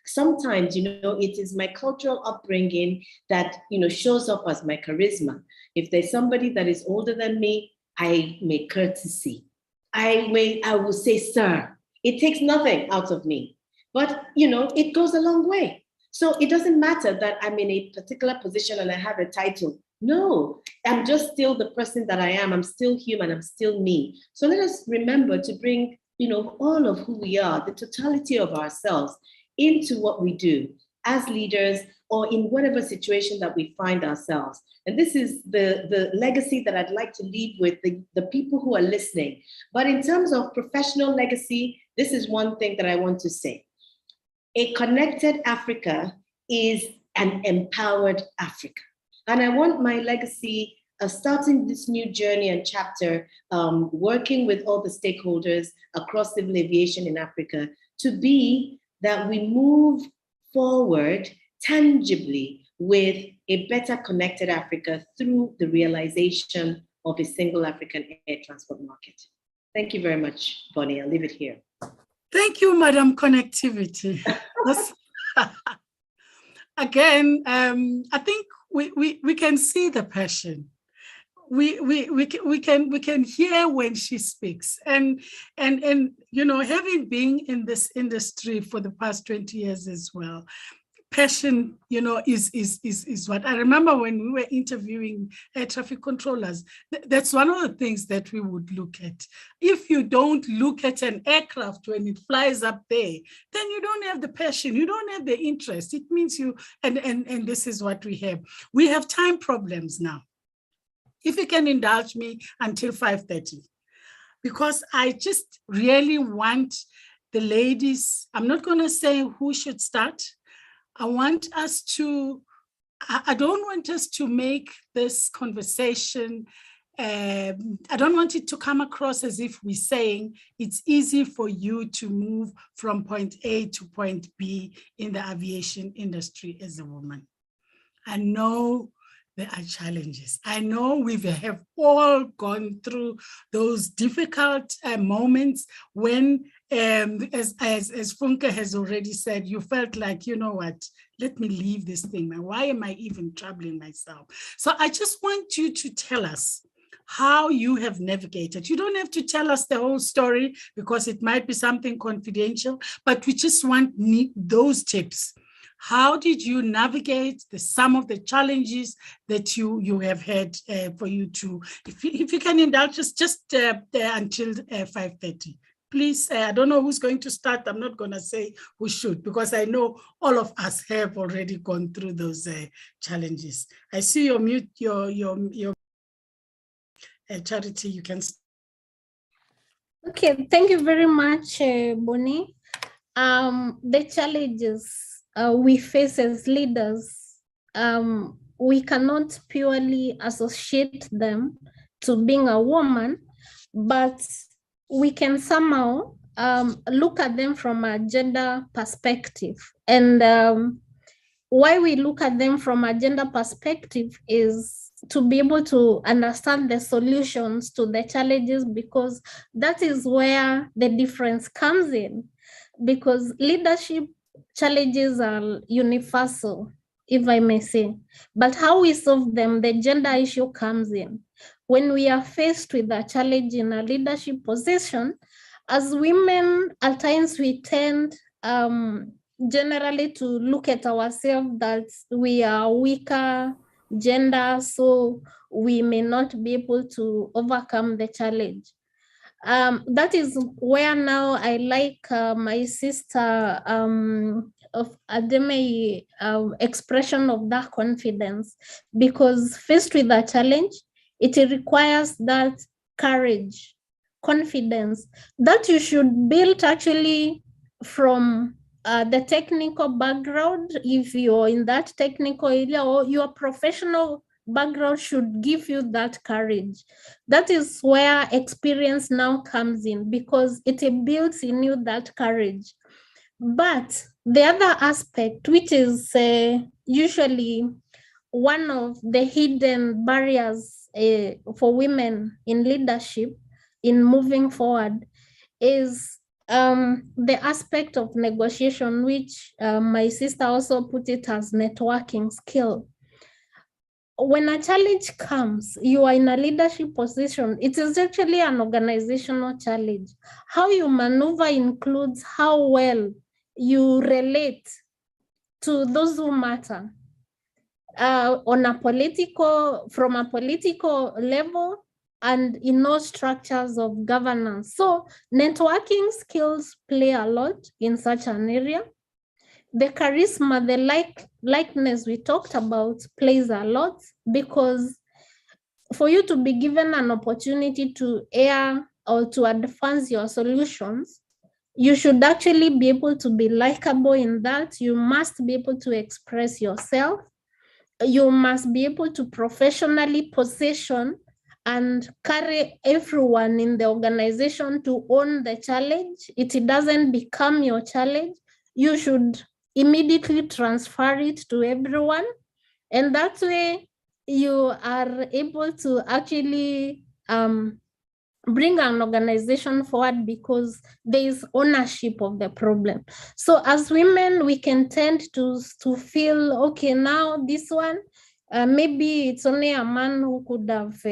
Sometimes, it is my cultural upbringing that, shows up as my charisma. If there's somebody that is older than me, I make courtesy. I will say, sir. It takes nothing out of me, but, it goes a long way. So it doesn't matter that I'm in a particular position and I have a title. No, I'm just still the person that I am. I'm still human. I'm still me. So let us remember to bring, all of who we are, the totality of ourselves into what we do as leaders or in whatever situation that we find ourselves. And this is the legacy that I'd like to leave with the people who are listening. But in terms of professional legacy, this is one thing that I want to say. A connected Africa is an empowered Africa. And I want my legacy, starting this new journey and chapter, working with all the stakeholders across civil aviation in Africa, to be that we move forward tangibly with a better connected Africa through the realization of a single African air transport market. Thank you very much, Bonnie. I'll leave it here. Thank you, Madam Connectivity. Again, I think we can see the passion. We can hear when she speaks, and having been in this industry for the past 20 years as well, passion, is what I remember when we were interviewing air traffic controllers. That's one of the things that we would look at. If you don't look at an aircraft when it flies up there, then you don't have the passion, you don't have the interest. It means and this is what we have. We have time problems now. If you can indulge me until 5:30, because I just really want the ladies, I'm not going to say who should start. I don't want us to make this conversation, I don't want it to come across as if we're saying it's easy for you to move from point A to point B in the aviation industry as a woman. I know there are challenges. I know we have all gone through those difficult moments when, as Funke has already said, you felt like, you know what, let me leave this thing. Why am I even troubling myself? So I just want you to tell us how you have navigated. You don't have to tell us the whole story because it might be something confidential, but we just want those tips. How did you navigate some of the challenges that you have had for you to, if you can indulge us just until 5:30. Please, I don't know who's going to start. I'm not going to say who should, because I know all of us have already gone through those challenges. I see your mute, your Charity, you can start. Okay, thank you very much, Bonnie. The challenges we face as leaders, we cannot purely associate them to being a woman, but we can somehow look at them from a gender perspective. And why we look at them from a gender perspective is to be able to understand the solutions to the challenges, because that is where the difference comes in. Because leadership challenges are universal, if I may say, but how we solve them, the gender issue comes in. When we are faced with a challenge in a leadership position, as women, at times we tend generally to look at ourselves that we are weaker gender, so we may not be able to overcome the challenge. That is where now I like my sister of Ademe expression of that confidence, because faced with a challenge, it requires that courage, confidence that you should build actually from the technical background, if you're in that technical area, or your professional background should give you that courage. That is where experience now comes in, because it builds in you that courage. But the other aspect, which is usually one of the hidden barriers for women in leadership in moving forward, is the aspect of negotiation, which my sister also put it as networking skill. When a challenge comes, you are in a leadership position, it is actually an organizational challenge. How you maneuver includes how well you relate to those who matter from a political level, and in all structures of governance. So networking skills play a lot in such an area. The charisma, the likeness we talked about plays a lot, because for you to be given an opportunity to air or to advance your solutions, you should actually be able to be likable in that. You must be able to express yourself. You must be able to professionally position and carry everyone in the organization to own the challenge. It doesn't become your challenge. You should immediately transfer it to everyone. And that way you are able to actually bring an organization forward, because there is ownership of the problem. So as women, we can tend to feel, okay, now this one, maybe it's only a man who could have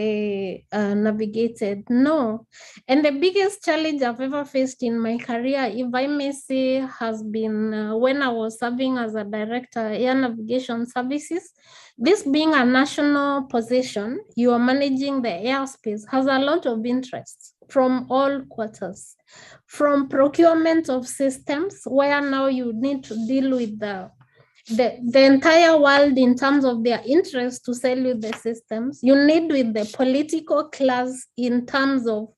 navigated. No. And the biggest challenge I've ever faced in my career, if I may say, has been when I was serving as a director, air navigation services. This being a national position, you are managing the airspace, has a lot of interest from all quarters, from procurement of systems, where now you need to deal with the entire world in terms of their interest to sell you the systems. You need with the political class in terms of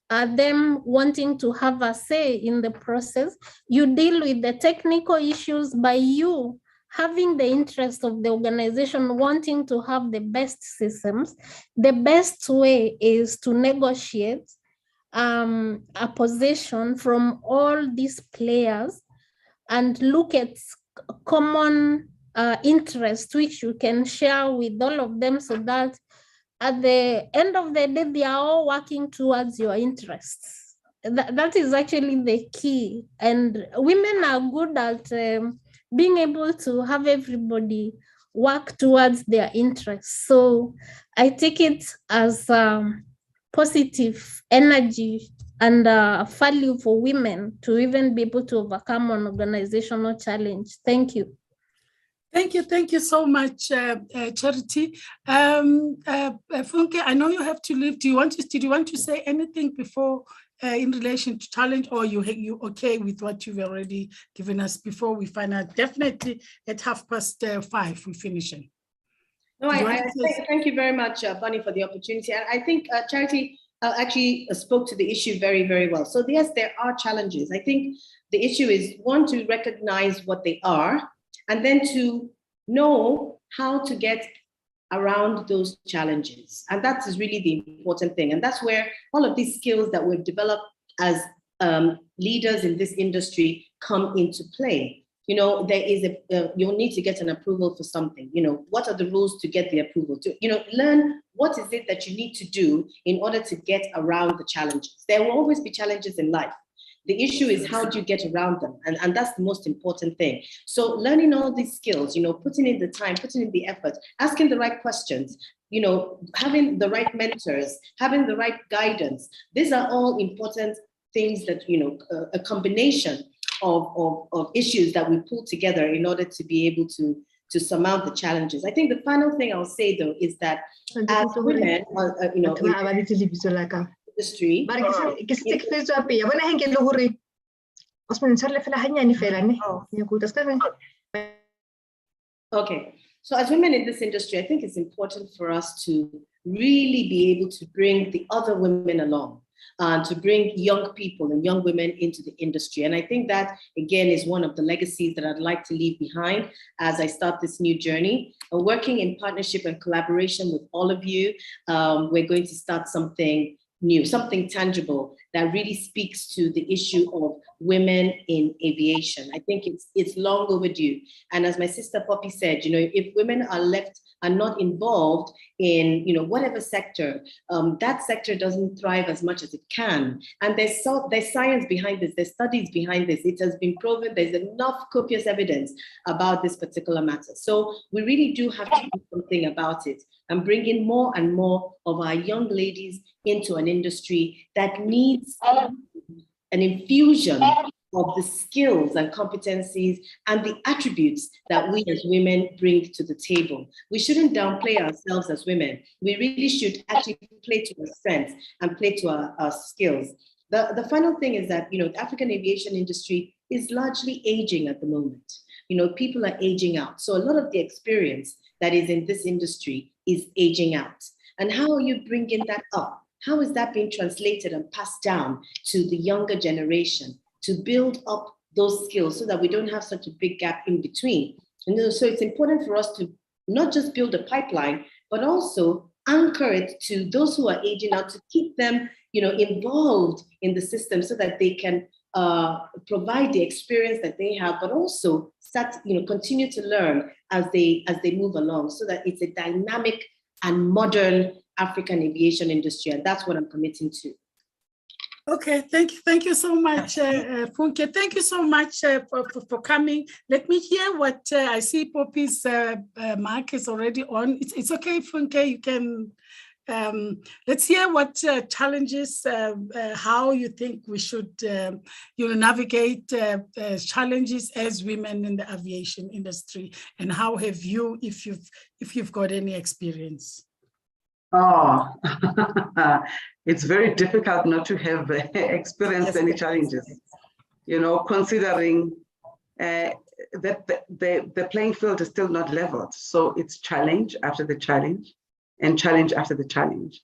them wanting to have a say in the process. You deal with the technical issues by you having the interest of the organization wanting to have the best systems. The best way is to negotiate a position from all these players and look at common interests which you can share with all of them, so that at the end of the day, they are all working towards your interests. That is actually the key. And women are good at being able to have everybody work towards their interests. So I take it as positive energy and value for women to even be able to overcome an organizational challenge. Thank you. Thank you so much, Charity. Funke, I know you have to leave. Did you want to say anything before in relation to challenge, or you okay with what you've already given us before we find out? Definitely at 5:30 we're finishing. No, thank you very much, Bunny, for the opportunity. And I think Charity actually spoke to the issue very, very well. So yes, there are challenges. I think the issue is, one, to recognize what they are, and then to know how to get around those challenges. And that is really the important thing. And that's where all of these skills that we've developed as leaders in this industry come into play. You know, there is you'll need to get an approval for something. You know, what are the rules to get the approval? To, you know, learn what is it that you need to do in order to get around the challenges. There will always be challenges in life. The issue is how do you get around them? And that's the most important thing. So learning all these skills, you know, putting in the time, putting in the effort, asking the right questions, you know, having the right mentors, having the right guidance. These are all important things that, you know, a combination of issues that we pull together in order to be able to surmount the challenges. I think the final thing I'll say though is that as women, you know, industry. Okay, so as women in this industry, I think it's important for us to really be able to bring the other women along. To bring young people and young women into the industry. And I think that, again, is one of the legacies that I'd like to leave behind as I start this new journey. Working in partnership and collaboration with all of you, we're going to start something new, something tangible that really speaks to the issue of women in aviation. I think it's long overdue. And as my sister Poppy said, you know, if women are not involved in, you know, whatever sector, that sector doesn't thrive as much as it can. And there's science behind this, there's studies behind this. It has been proven, there's enough copious evidence about this particular matter. So we really do have to do something about it and bring in more and more of our young ladies into an industry that needs an infusion of the skills and competencies and the attributes that we as women bring to the table. We shouldn't downplay ourselves as women. We really should actually play to our strengths and play to our skills. The final thing is that, you know, the African aviation industry is largely aging at the moment. You know, people are aging out. So a lot of the experience that is in this industry is aging out. And how are you bringing that up? How is that being translated and passed down to the younger generation to build up those skills so that we don't have such a big gap in between? And so it's important for us to not just build a pipeline, but also anchor it to those who are aging out, to keep them, you know, involved in the system so that they can provide the experience that they have, but also start, you know, continue to learn as they move along, so that it's a dynamic and modern African aviation industry. And that's what I'm committing to. Okay, thank you so much, Funke. Thank you so much for coming. Let me hear what I see. Poppy's mark is already on. It's okay, Funke. You can. Let's hear what challenges, how you think we should, you know, navigate challenges as women in the aviation industry, and how have you, if you've got any experience. Oh, it's very difficult not to have experienced any challenges, you know, considering that the playing field is still not leveled. So it's challenge after the challenge and challenge after the challenge.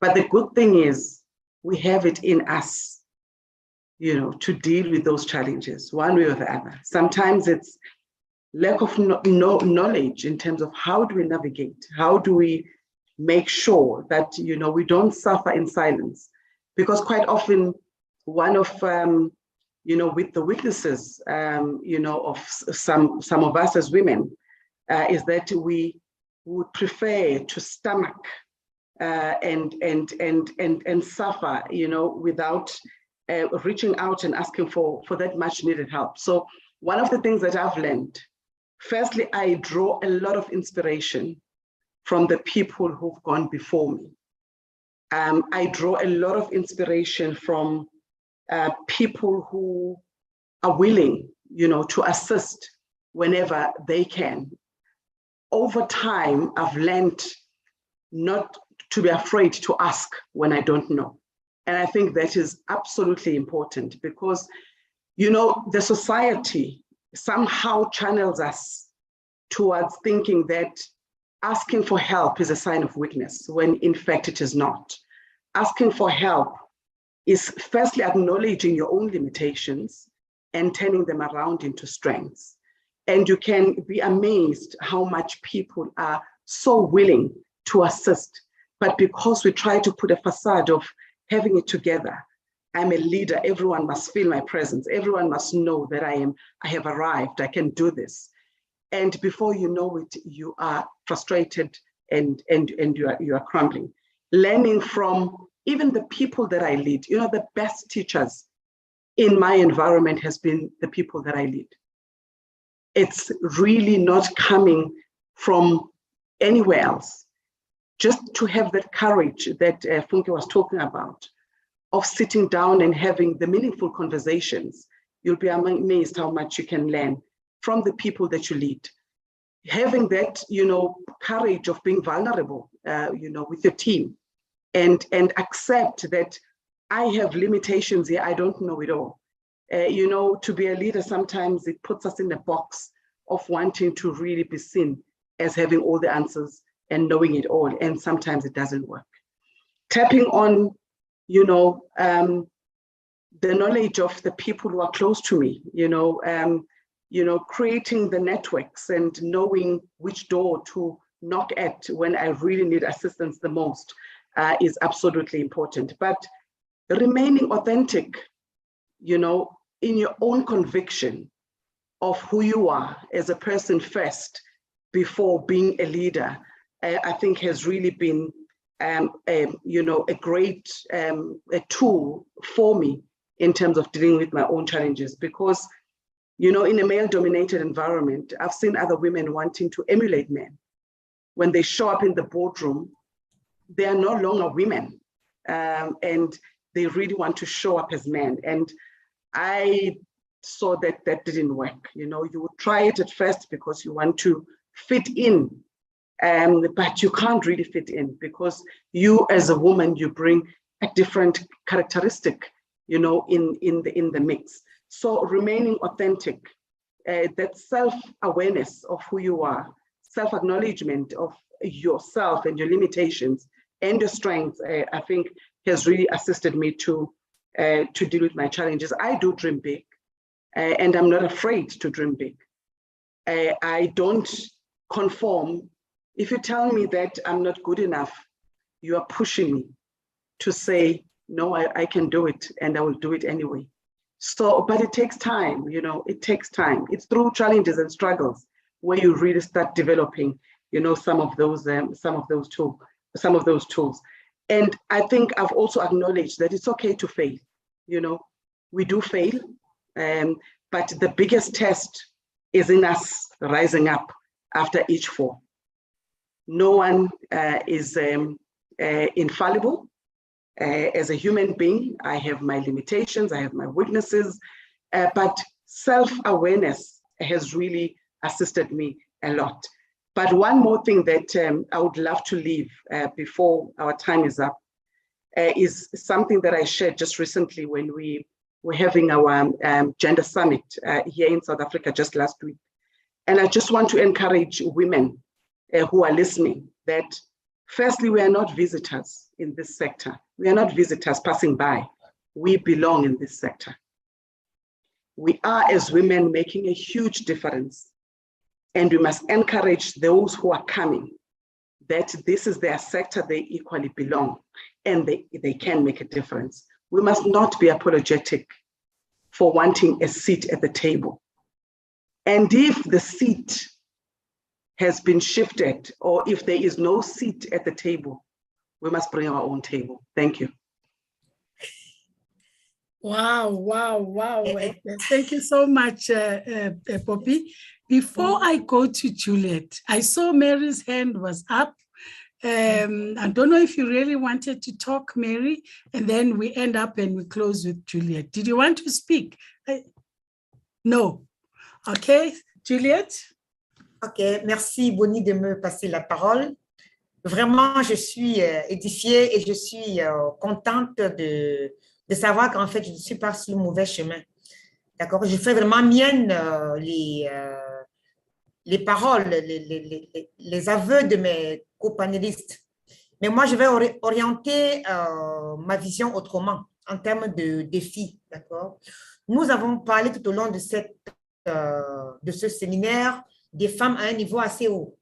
But the good thing is we have it in us, you know, to deal with those challenges one way or the other. Sometimes it's lack of knowledge in terms of how do we navigate, how do we make sure that, you know, we don't suffer in silence, because quite often one of you know, with the weaknesses you know, of some of us as women is that we would prefer to stomach and suffer, you know, without reaching out and asking for that much needed help. So one of the things that I've learned, firstly, I draw a lot of inspiration from the people who've gone before me. I draw a lot of inspiration from people who are willing, you know, to assist whenever they can. Over time, I've learned not to be afraid to ask when I don't know. And I think that is absolutely important, because, you know, the society somehow channels us towards thinking that asking for help is a sign of weakness, when in fact it is not. Asking for help is firstly acknowledging your own limitations and turning them around into strengths. And you can be amazed how much people are so willing to assist, but because we try to put a facade of having it together, I'm a leader. Everyone must feel my presence. Everyone must know that I have arrived. I can do this. And before you know it, you are frustrated and you are crumbling. Learning from even the people that I lead. You know, the best teachers in my environment has been the people that I lead. It's really not coming from anywhere else. Just to have that courage that Funke was talking about, of sitting down and having the meaningful conversations, you'll be amazed how much you can learn from the people that you lead. Having that, you know, courage of being vulnerable, you know, with your team, and accept that I have limitations here. I don't know it all. You know, to be a leader, sometimes it puts us in a box of wanting to really be seen as having all the answers and knowing it all. And sometimes it doesn't work. Tapping on, you know, the knowledge of the people who are close to me, you know, creating the networks and knowing which door to knock at when I really need assistance the most is absolutely important. But remaining authentic, you know, in your own conviction of who you are as a person first before being a leader, I think has really been, you know, a great a tool for me in terms of dealing with my own challenges. Because, you know, in a male-dominated environment, I've seen other women wanting to emulate men. When they show up in the boardroom, they are no longer women, and they really want to show up as men. And I saw that that didn't work. You know, you would try it at first because you want to fit in, but you can't really fit in because you, as a woman, you bring a different characteristic, you know, in the mix. So remaining authentic, that self-awareness of who you are, self-acknowledgement of yourself and your limitations and your strengths, I think has really assisted me to deal with my challenges. I do dream big, and I'm not afraid to dream big. I don't conform. If you tell me that I'm not good enough, you are pushing me to say, no, I can do it, and I will do it anyway. So, but it takes time, you know, it takes time. It's through challenges and struggles where you really start developing, you know, some of those tools. And I think I've also acknowledged that it's okay to fail. You know, we do fail, but the biggest test is in us rising up after each fall. No one is infallible. As a human being, I have my limitations, I have my weaknesses, but self-awareness has really assisted me a lot. But one more thing that I would love to leave before our time is up is something that I shared just recently when we were having our gender summit here in South Africa just last week. And I just want to encourage women who are listening that firstly, we are not visitors in this sector. We are not visitors passing by. We belong in this sector. We are, as women, making a huge difference. And we must encourage those who are coming that this is their sector, they equally belong, and they can make a difference. We must not be apologetic for wanting a seat at the table. And if the seat has been shifted, or if there is no seat at the table, we must bring our own table. Thank you. Wow. Thank you so much, Poppy. Before I go to Juliet, I saw Mary's hand was up. I don't know if you really wanted to talk, Mary, and then we end up and we close with Juliet. Did you want to speak? No. Okay, Juliet? Ok, merci Bonnie de me passer la parole. Vraiment, je suis édifiée et je suis contente de savoir qu'en fait, je ne suis pas sur le mauvais chemin. D'accord? Je fais vraiment mienne les paroles, les aveux de mes copanélistes. Mais moi, je vais orienter ma vision autrement en termes de défis. D'accord? Nous avons parlé tout au long de ce séminaire des femmes à un niveau assez haut.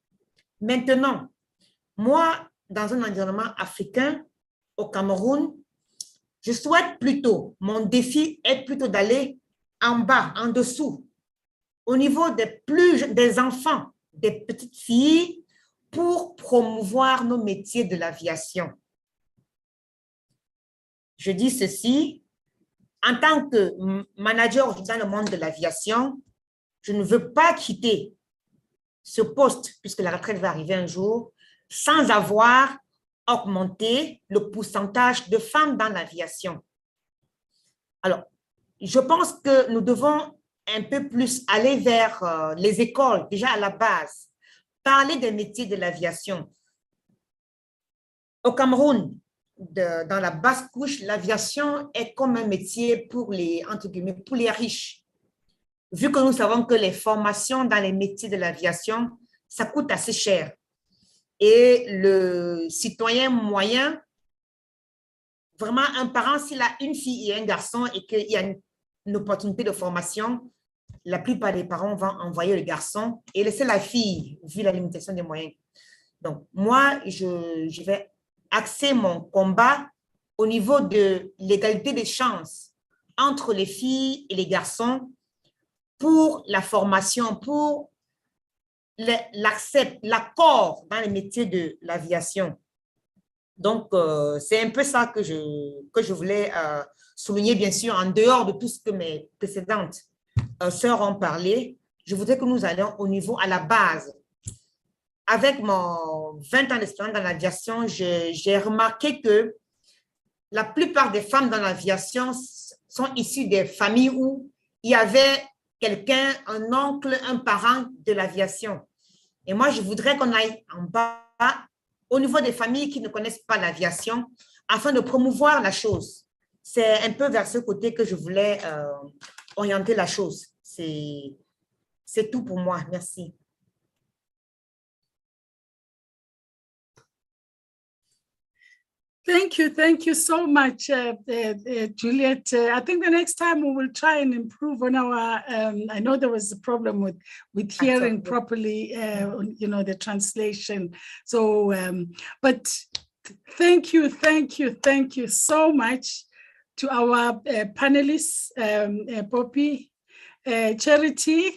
Maintenant, moi, dans un environnement africain, au Cameroun, Je souhaite plutôt, mon défi est plutôt d'aller en bas, en dessous, au niveau des enfants, des petites filles, pour promouvoir nos métiers de l'aviation. Je dis ceci, en tant que manager dans le monde de l'aviation, je ne veux pas quitter ce poste, puisque la retraite va arriver un jour, sans avoir augmenté le pourcentage de femmes dans l'aviation. Alors, je pense que nous devons un peu plus aller vers les écoles, déjà à la base, parler des métiers de l'aviation. Au Cameroun, dans la basse couche, l'aviation est comme un métier pour les, entre guillemets, pour les riches. Vu que nous savons que les formations dans les métiers de l'aviation, ça coûte assez cher. Et le citoyen moyen, vraiment un parent, s'il a une fille et un garçon et qu'il y a une opportunité de formation, la plupart des parents vont envoyer le garçon et laisser la fille, vu la limitation des moyens. Donc, moi, je vais axer mon combat au niveau de l'égalité des chances entre les filles et les garçons pour la formation, pour l'accord dans les métiers de l'aviation. Donc, c'est un peu ça que je voulais souligner, bien sûr, en dehors de tout ce que mes précédentes sœurs ont parlé. Je voudrais que nous allions au niveau, à la base. Avec mon 20 ans d'expérience dans l'aviation, j'ai remarqué que la plupart des femmes dans l'aviation sont issues des familles où il y avait quelqu'un, un oncle, un parent de l'aviation. Et moi, je voudrais qu'on aille en bas, au niveau des familles qui ne connaissent pas l'aviation, afin de promouvoir la chose. C'est un peu vers ce côté que je voulais orienter la chose. C'est tout pour moi. Merci. Thank you so much, Juliet. I think the next time we will try and improve on our. I know there was a problem with hearing properly, the translation. So, but thank you so much to our panelists, Poppy, Charity.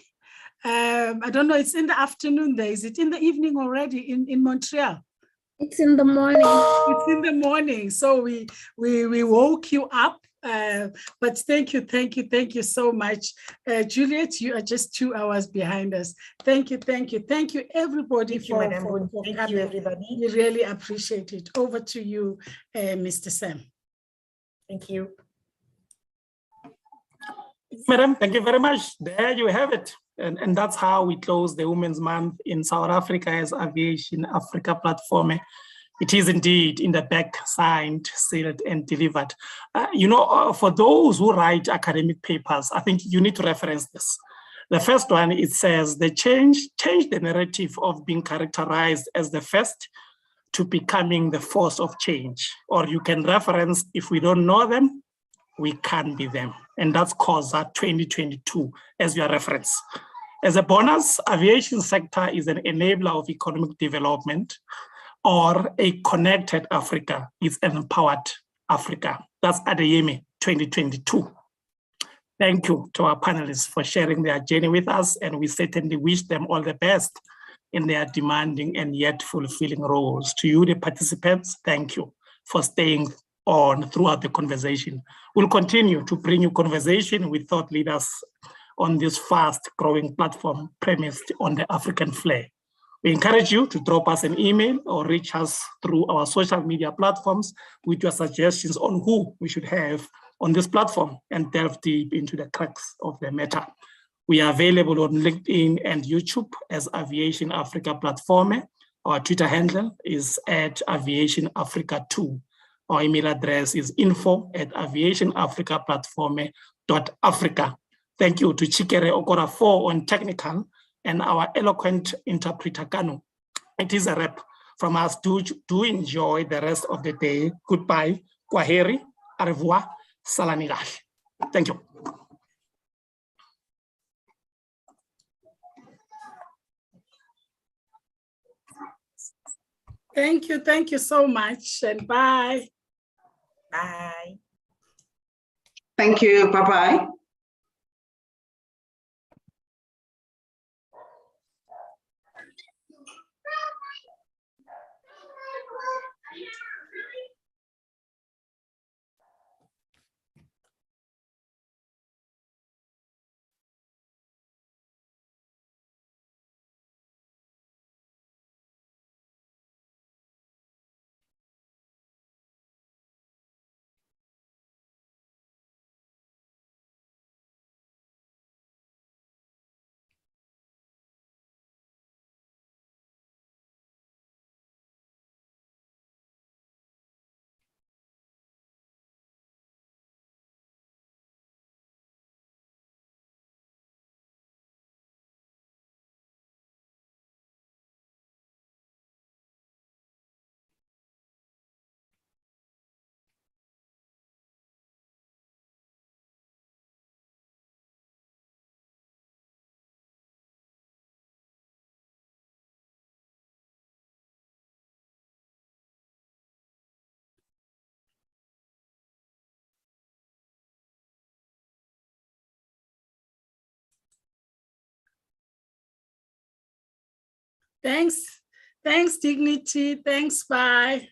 I don't know. It's in the afternoon there. Is it in the evening already in Montreal? It's in the morning. It's in the morning. So we woke you up. But thank you so much. Juliet, you are just 2 hours behind us. Thank you everybody for coming. Thank you, everybody. We really appreciate it. Over to you, Mr. Sam. Thank you. Madam, thank you very much. There you have it. And that's how we close the Women's Month in South Africa as Aviation Africa Plate-forme. It is indeed in the back, signed, sealed, and delivered. For those who write academic papers, I think you need to reference this. The first one, it says, they change the narrative of being characterized as the first to becoming the force of change. Or you can reference, if we don't know them, we can't be them. And that's COSA 2022 as your reference. As a bonus, aviation sector is an enabler of economic development, or a connected Africa is an empowered Africa. That's Adeyemi 2022. Thank you to our panelists for sharing their journey with us, and we certainly wish them all the best in their demanding and yet fulfilling roles. To you, the participants, thank you for staying on throughout the conversation. We'll continue to bring you conversation with thought leaders on this fast-growing platform premised on the African flair. We encourage you to drop us an email or reach us through our social media platforms with your suggestions on who we should have on this platform and delve deep into the crux of the matter. We are available on LinkedIn and YouTube as Aviation Africa Plate-forme. Our Twitter handle is @AviationAfrica2. Our email address is info@aviationafricaplatforme.africa. Thank you to Chikere Okorafor on technical and our eloquent interpreter Kanu. It is a wrap from us. Do enjoy the rest of the day. Goodbye, Kwaheri, au revoir, salamilash. Thank you. Thank you so much, and bye. Bye. Thank you. Bye-bye. Thanks. Thanks, Dignity. Thanks, bye.